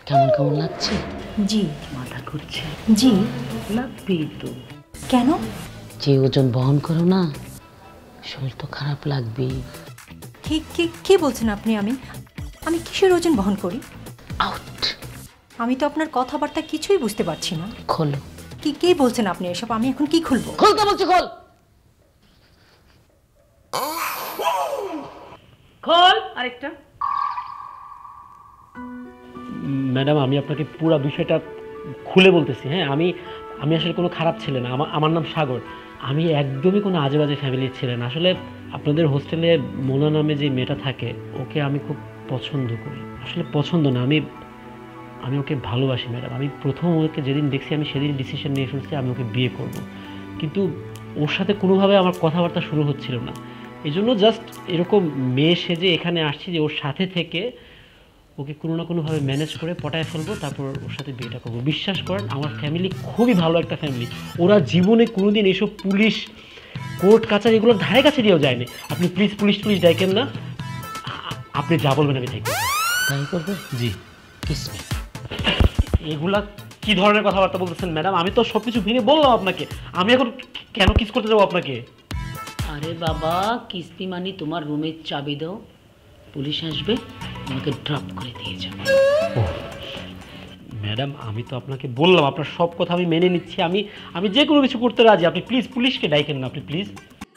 কেমন কেমন লাগছে? জি। মাথা ঘুরছে? জি। লাগবেই তো। কেন? যে ওজন বহন করো না, শরীর তো খারাপ লাগবেই। কি বলছেন আপনি? আমি কিসের ওজন বহন করি? আউট। আমি তো আপনার কথাবার্তা কিছুই বুঝতে পারছি না। খোলো। কি বলছেন আপনি এসব? আমি এখন কি খুলবো? খুলতে বলছি, খোল। খোল আরেকটা। ম্যাডাম আমি আপনাকে পুরো বিষয়টা খুলে বলতেছি। হ্যাঁ, আমি আসলে কোনো খারাপ ছেলে না। আমার নাম সাগর। আমি একদমই কোনো আজে বাজে ফ্যামিলির ছেলে না। আসলে আপনাদের হোস্টেলে মোনা নামে যে মেয়েটা থাকে, ওকে আমি খুব পছন্দ করি। আসলে পছন্দ না, আমি ওকে ভালোবাসি ম্যাডাম। আমি প্রথম ওকে যেদিন দেখছি, আমি সেদিন ডিসিশন নিয়ে ফেলছি আমি ওকে বিয়ে করব। কিন্তু ওর সাথে কোনোভাবে আমার কথাবার্তা শুরু হচ্ছিল না। এই জন্য জাস্ট এরকম মেয়ে সেজে এখানে আসছি যে ওর সাথে থেকে ওকে কোনো না কোনোভাবে ম্যানেজ করে পটায় ফেলবো, তারপর ওর সাথে বিয়েটা করবো। বিশ্বাস করেন আমার ফ্যামিলি খুবই ভালো একটা ফ্যামিলি। ওরা জীবনে কোনোদিন এসব পুলিশ কোর্ট কাছারি এগুলোর ধারে কাছে দিয়েও যায়নি। আপনি প্লিজ পুলিশ ডাকেন না, আপনি যা বলবেন আমি তাই করবো। তাই করবে? জি। এগুলা কি ধরনের কথাবার্তা বলতেছেন ম্যাডাম? আমি তো সব কিছু ভেঙে বললাম আপনাকে। আমি এখন কেন কিস করতে যাবো আপনাকে? আরে বাবা, কিস্তি মানি তোমার রুমের চাবি দাও, পুলিশ আসবে, আমাকে ড্রপ করে দিয়ে যাবে। ম্যাডাম আমি তো আপনাকে বললাম, আপনার সব কথা আমি মেনে নিচ্ছি। আমি যে কোনো কিছু করতে রাজি। আপনি প্লিজ পুলিশকে ডাকেন না, আপনি প্লিজ।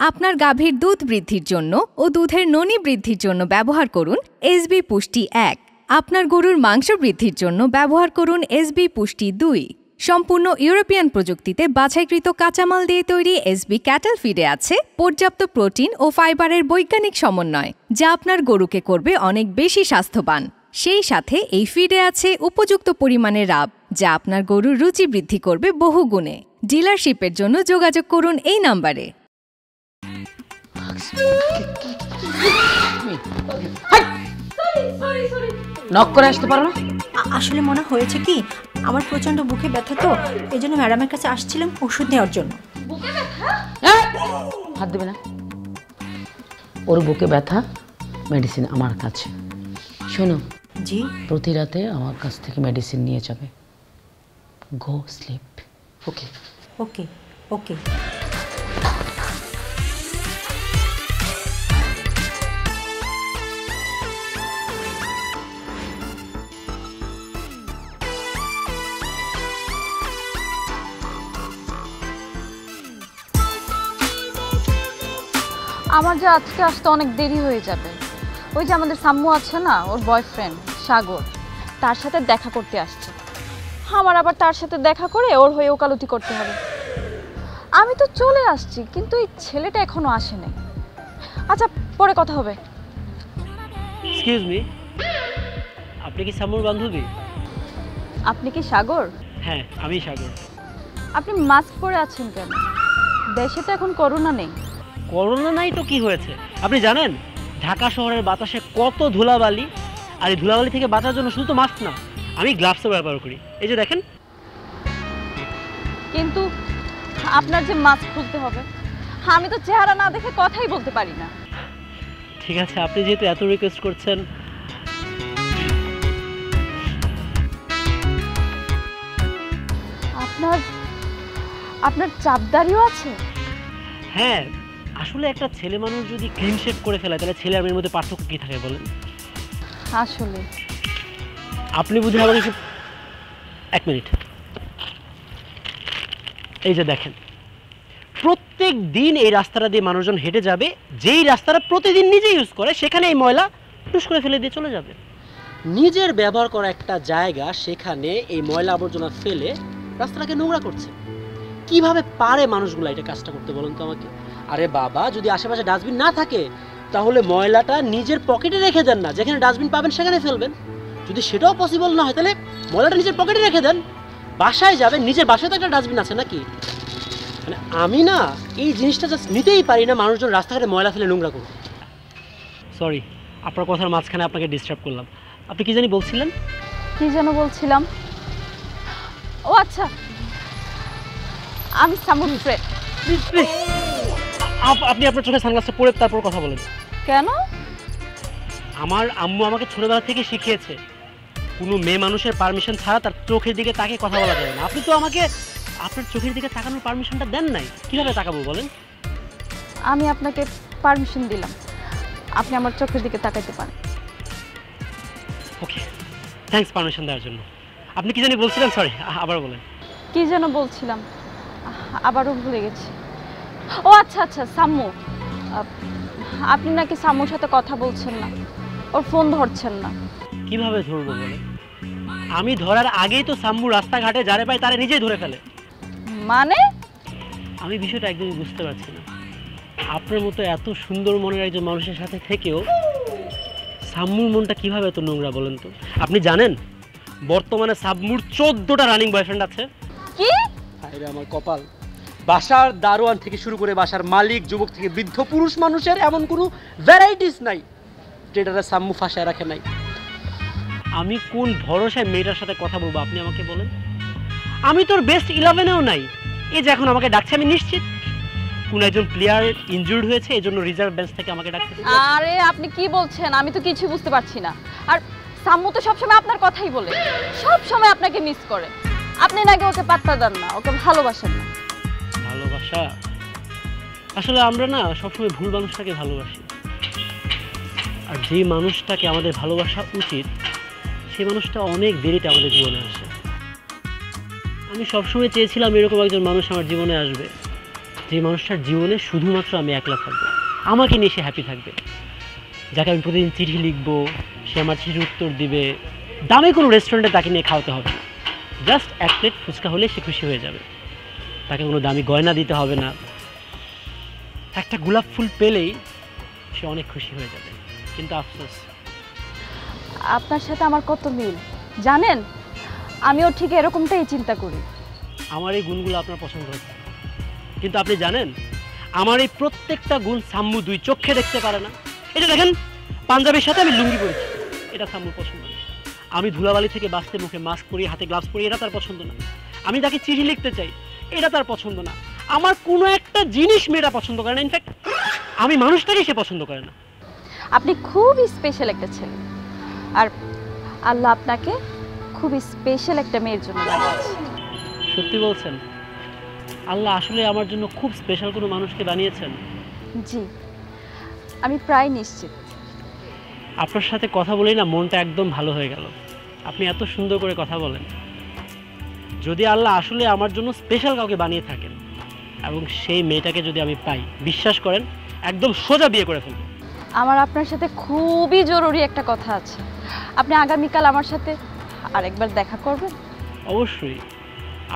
আপনার গাভীর দুধ বৃদ্ধির জন্য ও দুধের ননী বৃদ্ধির জন্য ব্যবহার করুন এসবি পুষ্টি 1। আপনার গরুর মাংস বৃদ্ধির জন্য ব্যবহার করুন এসবি পুষ্টি 2। সম্পূর্ণ ইউরোপিয়ান প্রযুক্তিতে বাছাইকৃত কাঁচামাল দিয়ে তৈরি এসবি ক্যাটল ফিডে আছে পর্যাপ্ত প্রোটিন ও ফাইবারের বৈজ্ঞানিক সমন্বয়, যা আপনার গরুকে করবে অনেক বেশি স্বাস্থ্যবান। সেই সাথে এই ফিডে আছে উপযুক্ত পরিমাণে রাব, যা আপনার গরুর রুচি বৃদ্ধি করবে বহুগুণে। ডিলারশিপের জন্য যোগাযোগ করুন এই নাম্বারে। নক করে আসতে পারো না? আসলে মনে হয়েছে কি, আমার প্রচন্ড বুকে ব্যথা, তো এই জন্য ম্যাডামের কাছে আসছিলাম ওষুধ নেওয়ার জন্য। হাত দেবে না। ওর বুকে ব্যথা, মেডিসিন আমার কাছে। শোনো, জি, প্রতি রাতে আমার কাছ থেকে মেডিসিন নিয়ে যাবে। গো স্লিপ। ওকে ওকে ওকে। আমার যে আজকে আসতে অনেক দেরি হয়ে যাবে। ওই যে আমাদের সাম্মু আছে না, ওর বয়ফ্রেন্ড সাগর, তার সাথে দেখা করতে আসছে। আমার আবার তার সাথে দেখা করে ওর হয়ে ওকালতি করতে হবে। আমি তো চলে আসছি, কিন্তু এই ছেলেটা এখনো আসেনি। আচ্ছা, পরে কথা হবে। এক্সকিউজ মি, আপনি কি সামুর বান্ধবী? আপনি কি সাগর? হ্যাঁ, আমি সাগর। আপনি মাস্ক পরে আছেন কেন? দেশে তো এখন করোনা নেই। করোনা নাই তো কি হয়েছে? আপনি জানেন ঢাকা শহরের বাতাসে কত ধুলাবালি, আর এই ধুলাবালি থেকে বাঁচার জন্য শুধু তো মাস্ক না, আমি গ্লাভসও ব্যবহার করি। এই যে দেখেন। কিন্তু আপনার যে মাস্ক খুলতে হবে, আমি তো চেহারা না দেখে কথাই বলতে পারি না। ঠিক আছে, আপনি যেহেতু এত রিকোয়েস্ট করছেন। আপনার চাপদারিও আছে? হ্যাঁ, আসলে একটা ছেলে মানুষ যদি ক্লিন শেভ করে ফেলে তাহলে ছেলে আর মেয়ের মধ্যে পার্থক্য কি থাকে বলেন? আসলে আপনি বুঝে আমাকে এক মিনিট। এই যে দেখেন, প্রত্যেক দিন এই রাস্তাটা দিয়ে মানুষজন হেঁটে যাবে, যেই রাস্তাটা প্রতিদিন নিজে ইউজ করে সেখানে এই ময়লা টুস করে ফেলে দিয়ে চলে যাবে। নিজের ব্যবহার করা একটা জায়গা, সেখানে এই ময়লা আবর্জনা ফেলে রাস্তাটাকে নোংরা করছে। কিভাবে পারে মানুষগুলো এটা কাজটা করতে বলুন তো আমাকে? আরে বাবা, যদি আশেপাশে ডাস্টবিন না থাকে তাহলে ময়লাটা নিজের পকেটে রেখে দেন না, যেখানে ডাস্টবিন পাবেন সেখানে ফেলবেন। যদি সেটাও পসিবল না হয় তাহলে ময়লাটা নিজের পকেটে রেখে দেন। বাসায় যাবেন, নিজের বাসায় তো একটা ডাস্টবিন আছে নাকি? মানে আমি না এই জিনিসটা জাস্ট নিতেই পারি না, মানুষজন রাস্তাঘাটে ময়লা ফেলে নোংরা করবে। সরি, আপনার কথার মাঝখানে আপনাকে ডিস্টার্ব করলাম। আপনি কি জানি বলছিলেন? কি যেন বলছিলাম? ও আচ্ছা, আমি সামুর ফ্রেন্ড। আপনি আপনার চোখে সানগ্লাসটা পরে তারপর কথা বলেন। কেন? আমার আম্মু আমাকে ছোটবেলা থেকে শিখিয়েছে কোনো মেয়ে মানুষের পারমিশন ছাড়া তার চোখের দিকে তাকিয়ে কথা বলা যাবে না। আপনি তো আমাকে আপনার চোখের দিকে তাকানোর পারমিশনটা দেন নাই, কিভাবে তাকাবো বলেন? আমি আপনাকে পারমিশন দিলাম, আপনি আমার চোখের দিকে তাকাইতে পারেন। ওকে, থ্যাঙ্কস পারমিশন দেওয়ার জন্য। আপনি কি জানি বলছিলেন? সরি, আবার বলেন। কি যেন বলছিলাম, আবারও ভুলে গেছি। ও আচ্ছা আচ্ছা, সাম্মু। আপনি নাকি সাম্মুর সাথে কথা বলছেন না, ওর ফোন ধরছেন না। কিভাবে ধরবো বলে? আমি ধরার আগেই তো সাম্মু রাস্তাঘাটে যারে পায় তারা নিজেই ধরে ফেলে। মানে? আমি বিষয়টা একদমই বুঝতে পারছি না। আপনার মতো এত সুন্দর মনের একজন মানুষের সাথে থেকেও সাম্মুর মনটা কিভাবে এত নোংরা বলেন তো? আপনি জানেন বর্তমানে সাম্মুর 14টা রানিং বয়ফ্রেন্ড আছে। কি? আরে আমার কপাল! বাসার দারোয়ান থেকে শুরু করে বাসার মালিক, যুবক থেকে বৃদ্ধ, পুরুষ মানুষের এমন কোনো ভ্যারাইটিস নাই যেটা সাম্মু ফাঁসায় রাখে নাই। আমি কোন ভরসায় মেয়েটার সাথে কথা বলবো আপনি আমাকে বলেন? আমি তোর বেস্ট 11-এও নাই। এই যে এখন আমাকে ডাকছে, আমি নিশ্চিত কোন একজন প্লেয়ার ইনজুর্ড হয়েছে, এজন্য রিজার্ভ বেঞ্চ থেকে আমাকে ডাকছে। আরে আপনি কি বলছেন? আমি তো কিছু বুঝতে পারছি না। আর সাম্মু তো সবসময় আপনার কথাই বলে, সব সময় আপনাকে মিস করে। আপনি নাকি ওকে পাত্তা দেন না, ওকে ভালোবাসেন না। ভালোবাসা? আসলে আমরা না সবসময় ভুল মানুষটাকে ভালোবাসি, আর যে মানুষটাকে আমাদের ভালোবাসা উচিত সেই মানুষটা অনেক দেরিতে আমাদের জীবনে আসে। আমি সবসময় চেয়েছিলাম এরকম একজন মানুষ আমার জীবনে আসবে, যে মানুষটার জীবনে শুধুমাত্র আমি একলা থাকবো, আমাকে নিয়ে সে হ্যাপি থাকবে, যাকে আমি প্রতিদিন চিঠি লিখবো, সে আমার চিঠির উত্তর দিবে, দামি কোনো রেস্টুরেন্টে তাকে নিয়ে খাওয়াতে হবে না, জাস্ট এক প্লেট ফুচকা হলে সে খুশি হয়ে যাবে, তাকে কোনো দামি গয়না দিতে হবে না, একটা গোলাপ ফুল পেলেই সে অনেক খুশি হয়ে যাবে। কিন্তু আফসোস, আপনার সাথে আমার কত মিল জানেন? আমিও ঠিক এরকমটাই চিন্তা করি। আমার এই গুণগুলো আপনার পছন্দ হচ্ছে, কিন্তু আপনি জানেন আমার এই প্রত্যেকটা গুণ সাম্মু দুই চোখে দেখতে পারে না। এটা দেখেন, পাঞ্জাবের সাথে আমি লুঙ্গি পরেছি, এটা সাম্মুর পছন্দ না। আমি ধুলাবালি থেকে বাঁচতে মুখে মাস্ক পরি, হাতে গ্লাভস পরি, এটা তার পছন্দ না। আমি তাকে চিঠি লিখতে চাই, এটা তার পছন্দ না। আমার কোনো একটা জিনিস মেয়েটা পছন্দ করে না, ইনফ্যাক্ট আমি মানুষটাকে সে পছন্দ করে না। আপনি খুবই স্পেশাল একটা ছেলে, আর আল্লাহ আপনাকে খুবই স্পেশাল একটা মেয়ের জন্য বানিয়েছে। সত্যি বলছেন? আল্লাহ আসলে আমার জন্য খুব স্পেশাল কোনো মানুষকে বানিয়েছেন? জি, আমি প্রায় নিশ্চিত। আপনার সাথে কথা বলেই না মনটা একদম ভালো হয়ে গেল। আপনি এত সুন্দর করে কথা বলেন। যদি আল্লাহ আসলে আমার জন্য স্পেশাল কাউকে বানিয়ে থাকেন এবং সেই মেয়েটাকে যদি আমি পাই, বিশ্বাস করেন একদম সোজা বিয়ে করে ফেলব। আমার আপনার সাথে খুবই জরুরি একটা কথা আছে। আপনি আগামীকাল আমার সাথে আরেকবার দেখা করবেন? অবশ্যই।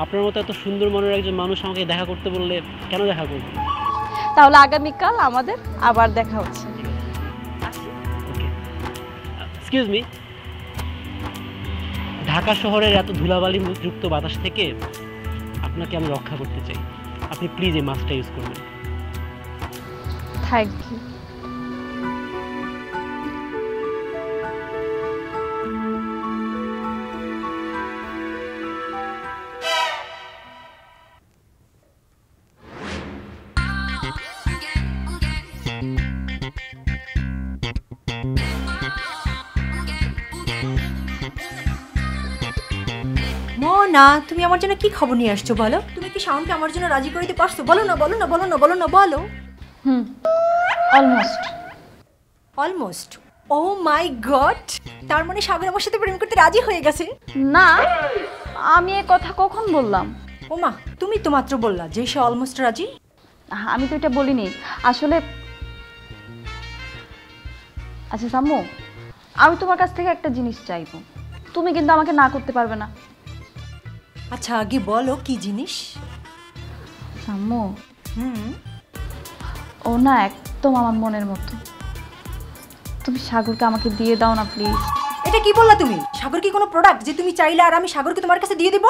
আপনার মতো এত সুন্দর মনের একজন মানুষ আমাকে দেখা করতে বললে কেন দেখা করব? তাহলে আগামীকাল আমাদের আবার দেখা হচ্ছে। ওকে, এক্সকিউজ মি। ঢাকা শহরের এত ধুলাবালি যুক্ত বাতাস থেকে আপনাকে আমি রক্ষা করতে চাই। আপনি প্লিজ এই মাস্কটা ইউজ করবেন। Thank you. না, তুমি আমার জন্য কি খবর নিয়ে আসছো বলো? তুমি কি শাওনকে আমার জন্য রাজি করে দিতে পারছো? বলো না, বলো না, বলো না, বলো না, বলো। অলমোস্ট। অলমোস্ট? ও মাই গড, তার মানে সাগর আমার সাথে প্রেম করতে রাজি হয়ে গেছে? না, আমি এই কথা কখন বললাম? ও মা, তুমি তো মাত্র বললা যে সে অলমোস্ট রাজি। আমি তো এটা বলিনি আসলে। আচ্ছা সাম্মু, আমি তোমার কাছ থেকে একটা জিনিস চাইবো, তুমি কিন্তু আমাকে না করতে পারবে না। আচ্ছা আগে বলো কি জিনিস। সাম্মু, ও না একদম আমার মনের মতো। তুমি সাগরকে আমাকে দিয়ে দাও না প্লিজ। এটা কি বললা তুমি? সাগর কি কোনো প্রোডাক্ট যে তুমি চাইলে আর আমি সাগরকে তোমার কাছে দিয়ে দেব?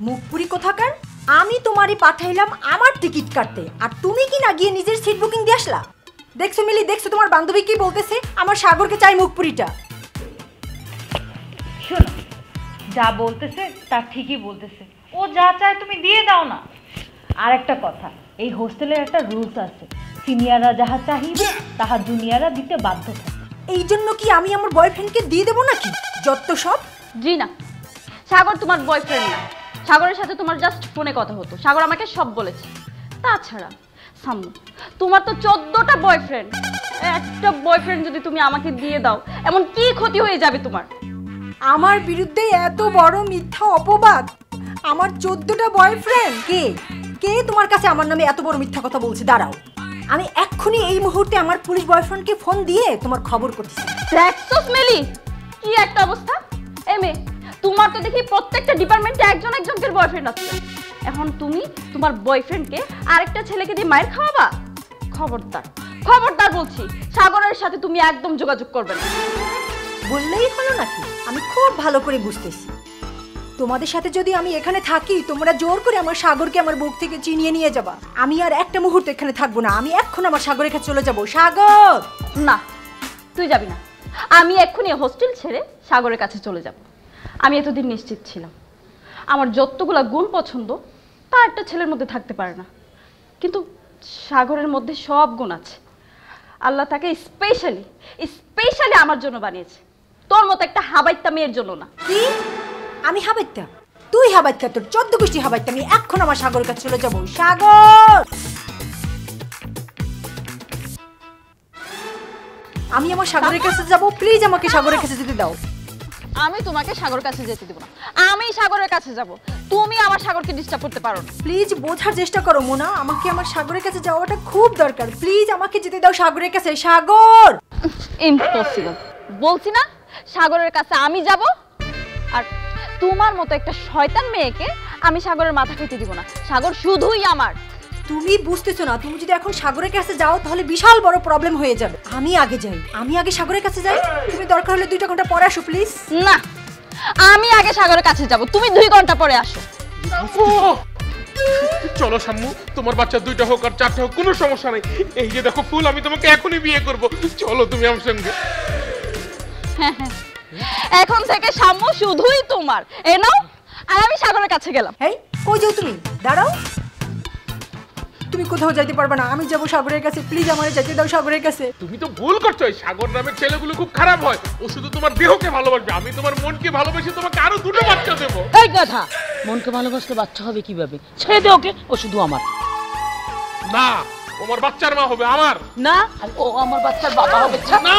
মুখপুরি কোথাকার। আমি তোমারই পাঠাইলাম আমার টিকিট কাটতে, আর তুমি কি না গিয়ে নিজের সিট বুকিং দিয়ে আসলা? দেখছো মিলি, দেখছো তোমার বান্ধবী কি বলতেছে? আমার সাগরকে চাই মুখপুরিটা। শোনো, যা বলতেছে তা ঠিকই বলতেছে, ও যা চায় তুমি দিয়ে দাও না। আর একটা কথা, এই হোস্টেলের একটা রুলস আছে, সিনিয়ররা যাহা চাহিবে তাহা জুনিয়ররা দিতে বাধ্য থাকে। এই জন্য কি আমি আমার বয়ফ্রেন্ডকে দিয়ে দেবো নাকি যত সব? জি না, সাগর তোমার বয়ফ্রেন্ড না। সাগরের সাথে তোমার জাস্ট ফোনে কথা হতো, সাগর আমাকে সব বলেছে। তাছাড়া সাম্মু, তোমার তো 14টা বয়ফ্রেন্ড। একটা বয়ফ্রেন্ড যদি তুমি আমাকে দিয়ে দাও, এমন কি ক্ষতি হয়ে যাবে তোমার? আমার বিরুদ্ধে এত বড় মিথ্যা অপবাদ। আমার 14টা বয়ফ্রেন্ড? কে তোমার কাছে আমার নামে এত বড় মিথ্যা কথা বলছে? দাঁড়াও, আমি এক্ষুনি এই মুহূর্তে আমার পুলিশ বয়ফ্রেন্ডকে ফোন দিয়ে তোমার খবর করছি। দেখছস মেলি, কি একটা অবস্থা। এমে, তোমার তো দেখি প্রত্যেকটা ডিপার্টমেন্টে একজন একজনকে বয়ফ্রেন্ড আছে। এখন তুমি তোমার বয়ফ্রেন্ডকে আরেকটা ছেলেকে দিয়ে মায়ের খাওয়াবা? খবরদার, খবরদার বলছি, সাগরের সাথে তুমি একদম যোগাযোগ করবে না। বললেই হলো নাকি? আমি খুব ভালো করে বুঝতেছি, তোমাদের সাথে যদি আমি এখানে থাকি তোমরা জোর করে আমার সাগরকে আমার বুক থেকে চিনিয়ে নিয়ে যাবা। আমি আর একটা মুহূর্ত এখানে থাকবো না, আমি এখন আমার সাগরের কাছে চলে যাবো। সাগর! না, তুই যাবি না। আমি এক্ষুনি হোস্টেল ছেড়ে সাগরের কাছে চলে যাব। আমি এতদিন নিশ্চিত ছিলাম আমার যতগুলা গুণ পছন্দ তা একটা ছেলের মধ্যে থাকতে পারে না, কিন্তু সাগরের মধ্যে সব গুণ আছে। আল্লাহ তাকে স্পেশালি আমার জন্য বানিয়েছে, তোর মতো একটা হাবাইত্যা মেয়ের জন্য না। কি? আমি হাবাইত্যা? তুই হাবাইত্যা? তোর 14 গোষ্ঠী হাবাইত্যা। আমি এখন আমার সাগরের কাছে চলে যাবো। সাগর! আমি আমার সাগরের কাছে যাবো, প্লিজ আমাকে সাগরের কাছে যেতে দাও। আমি তোমাকে সাগরের কাছে যেতে দেব না, আমি সাগরের কাছে যাব। তুমি আমার সাগরকে ডিস্টার্ব করতে পারো না। প্লিজ বোঝার চেষ্টা করো মোনা, আমাকে আমার সাগরের কাছে যাওয়াটা খুব দরকার। প্লিজ আমাকে যেতে দাও সাগরের কাছে। সাগর! ইম্পসিবল। বলছি না সাগরের কাছে আমি যাব, আর তোমার মতো একটা শয়তান মেয়েকে আমি সাগরের মাথা খেতে দিব না। সাগর শুধুই আমার। তুমি বুঝতেছো না, তুমি যদি এখন সাগরের কাছে যাও তাহলে বিশাল বড় প্রবলেম হয়ে যাবে। আমি আগে যাই, আমি আগে সাগরের কাছে যাই। তুমি দরকার হলে 2 ঘন্টা পরে আসো প্লিজ। না, আমি আগে সাগরের কাছে যাব, তুমি 2 ঘন্টা পরে আসো। চলো শাম্মু, তোমার বাচ্চা 2টা হোক আর 4টা হোক, কোনো সমস্যা নেই। এই যে দেখো ফুল, আমি তোমাকে এখনই বিয়ে করব। চলো তুমি আমার সঙ্গে। এখন থেকে শাম্মু শুধুই তোমার। এ নাও, আর আমি সাগরের কাছে গেলাম। এই কই যাও তুমি? দাঁড়াও, তুমি কোথাও যাইতে পারবে না, আমি যাবো সাগরের কাছে। প্লিজ আমারে যেতে দাও সাগরের কাছে। তুমি তো ভুল করছো, এই সাগর নামের ছেলেগুলো খুব খারাপ হয়। ও শুধু তোমার দেহকে ভালোবাসবে, আমি তোমার মনকে ভালোবেসে তোমাকে আরো 2টো বাচ্চা দেবো। এই কথা, মনকে ভালোবাসলে বাচ্চা হবে কিভাবে? ছেড়ে দে ওকে, ও শুধু আমার না। তোমার বাচ্চার মা হবে আমার না, আর ও আমার বাচ্চার বাবা হবে। না।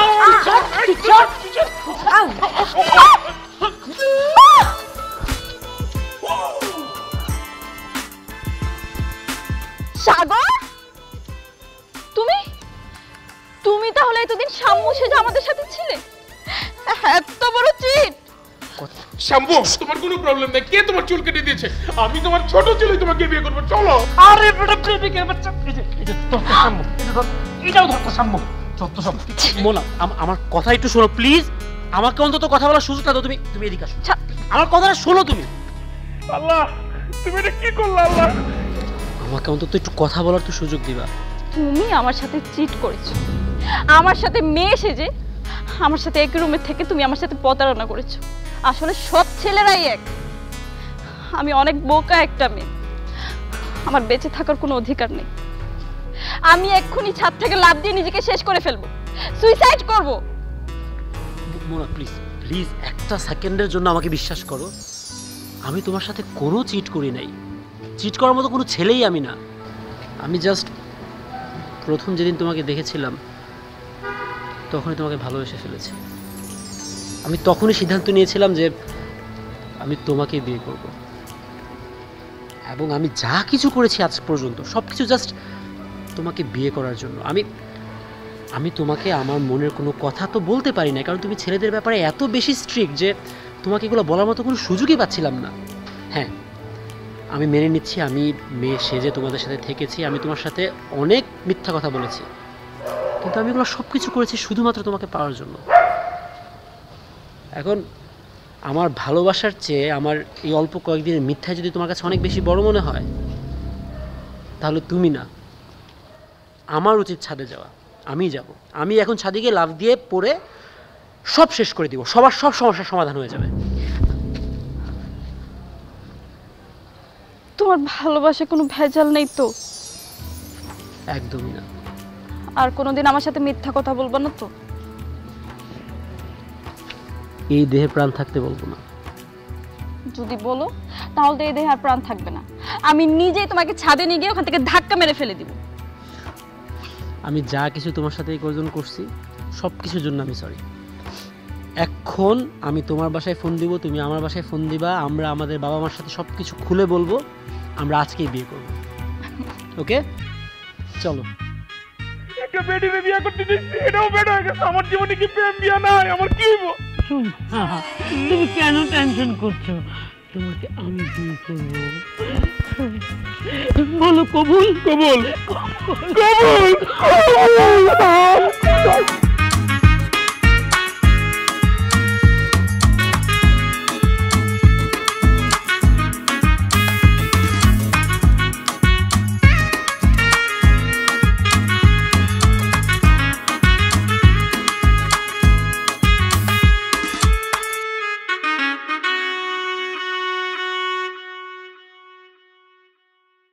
সাগর, তুমি তাহলে এতদিন শাম্মু সেজে আমাদের সাথে ছিলে? এত বড় চিট! শাম্বু তোমার কোনো প্রবলেম নাই, কে তোমার চুল কেটে দিয়েছে? আমি তোমার ছোট ছেলে, তোমাকে বিয়ে করবো, চলো। আরে বেটা প্রেমিকের বাচ্চা, এই যে তোর সাম্মু, এটাও ধরতো সাম্মু, যত সব। মোনা আমার কথা একটু শোনো প্লিজ, আমাকে অন্তত কথা বলার সুযোগটা দাও। তুমি এদিকে আসো, আমার কথাটা শোনো তুমি। আল্লাহ তুমি এটা কি করলে আল্লাহ? আমাকে অন্তত একটু কথা বলার তো সুযোগ দিবা। তুমি আমার সাথে চিট করেছো, আমার সাথে মেয়ে সেজে আমার সাথে এক রুমে থেকে তুমি আমার সাথে প্রতারণা করেছো। আসলে সব ছেলেরাই এক। আমি অনেক বোকা একটা মেয়ে, আমার বেঁচে থাকার কোনো অধিকার নেই। আমি এক্ষুনি ছাদ থেকে লাফ দিয়ে নিজেকে শেষ করে ফেলবো, সুইসাইড করব। মোনা প্লিজ প্লিজ একটা সেকেন্ডের জন্য আমাকে বিশ্বাস করো, আমি তোমার সাথে কোনো চিট করি নাই। চিট করার মতো কোনো ছেলেই আমি না। আমি জাস্ট প্রথম যেদিন তোমাকে দেখেছিলাম তখনই তোমাকে ভালোবেসে ফেলেছি। আমি তখনই সিদ্ধান্ত নিয়েছিলাম যে আমি তোমাকে বিয়ে করব, এবং আমি যা কিছু করেছি আজ পর্যন্ত সব কিছু জাস্ট তোমাকে বিয়ে করার জন্য। আমি তোমাকে আমার মনের কোনো কথা তো বলতে পারি না, কারণ তুমি ছেলেদের ব্যাপারে এত বেশি স্ট্রিক্ট যে তোমাকে এগুলো বলার মতো কোনো সুযোগই পাচ্ছিলাম না। হ্যাঁ, আমি মেনে নিচ্ছি আমি মেয়ে সেজে তোমাদের সাথে থেকেছি, আমি তোমার সাথে অনেক মিথ্যা কথা বলেছি, কিন্তু আমি এগুলো সব কিছু করেছি শুধুমাত্র তোমাকে পাওয়ার জন্য। এখন আমার ভালোবাসার চেয়ে আমার এই অল্প কয়েকদিনের মিথ্যা যদি তোমার কাছে অনেক বেশি বড় মনে হয়, তাহলে তুমি না, আমার উচিত ছাদে যাওয়া। আমি যাব, আমি এখন ছাদে গিয়ে লাফ দিয়ে পড়ে সব শেষ করে দিব, সবার সব সমস্যার সমাধান হয়ে যাবে। তোমার ভালোবাসা কোনো ভেজাল নেই তো? একদমই না। আর কোনোদিন আমার সাথে মিথ্যা কথা বলবো না তো? এই দেহে প্রাণ থাকতে বলবো না। যদি বলো তাহলে তো এই দেহে আর প্রাণ থাকবে না। আমি নিজেই তোমাকে ছাদে নিয়ে গিয়ে ওখান থেকে ধাক্কা মেরে ফেলে দিব। আমি যা কিছু তোমার সাথে এই কজন করছি সব কিছুর জন্য আমি সরি। এখন আমি তোমার বাসায় ফোন দিব, তুমি আমার বাসায় ফোন দিবা, আমরা আমাদের বাবা মার সাথে সব কিছু খুলে বলবো, আমরা আজকেই বিয়ে করব। ওকে চলো। একটা বেডিতে বিয়ে করতে দিচ্ছি, এটাও বেড হয়ে গেছে। আমার জীবনে কি প্রেম বিয়ে নাই? আমার কি হইব? তুমি কেন টেনশন করছো? তোমাকে আমি বিয়ে করবো, বলো কবুল? কবুল কবুল কবুল।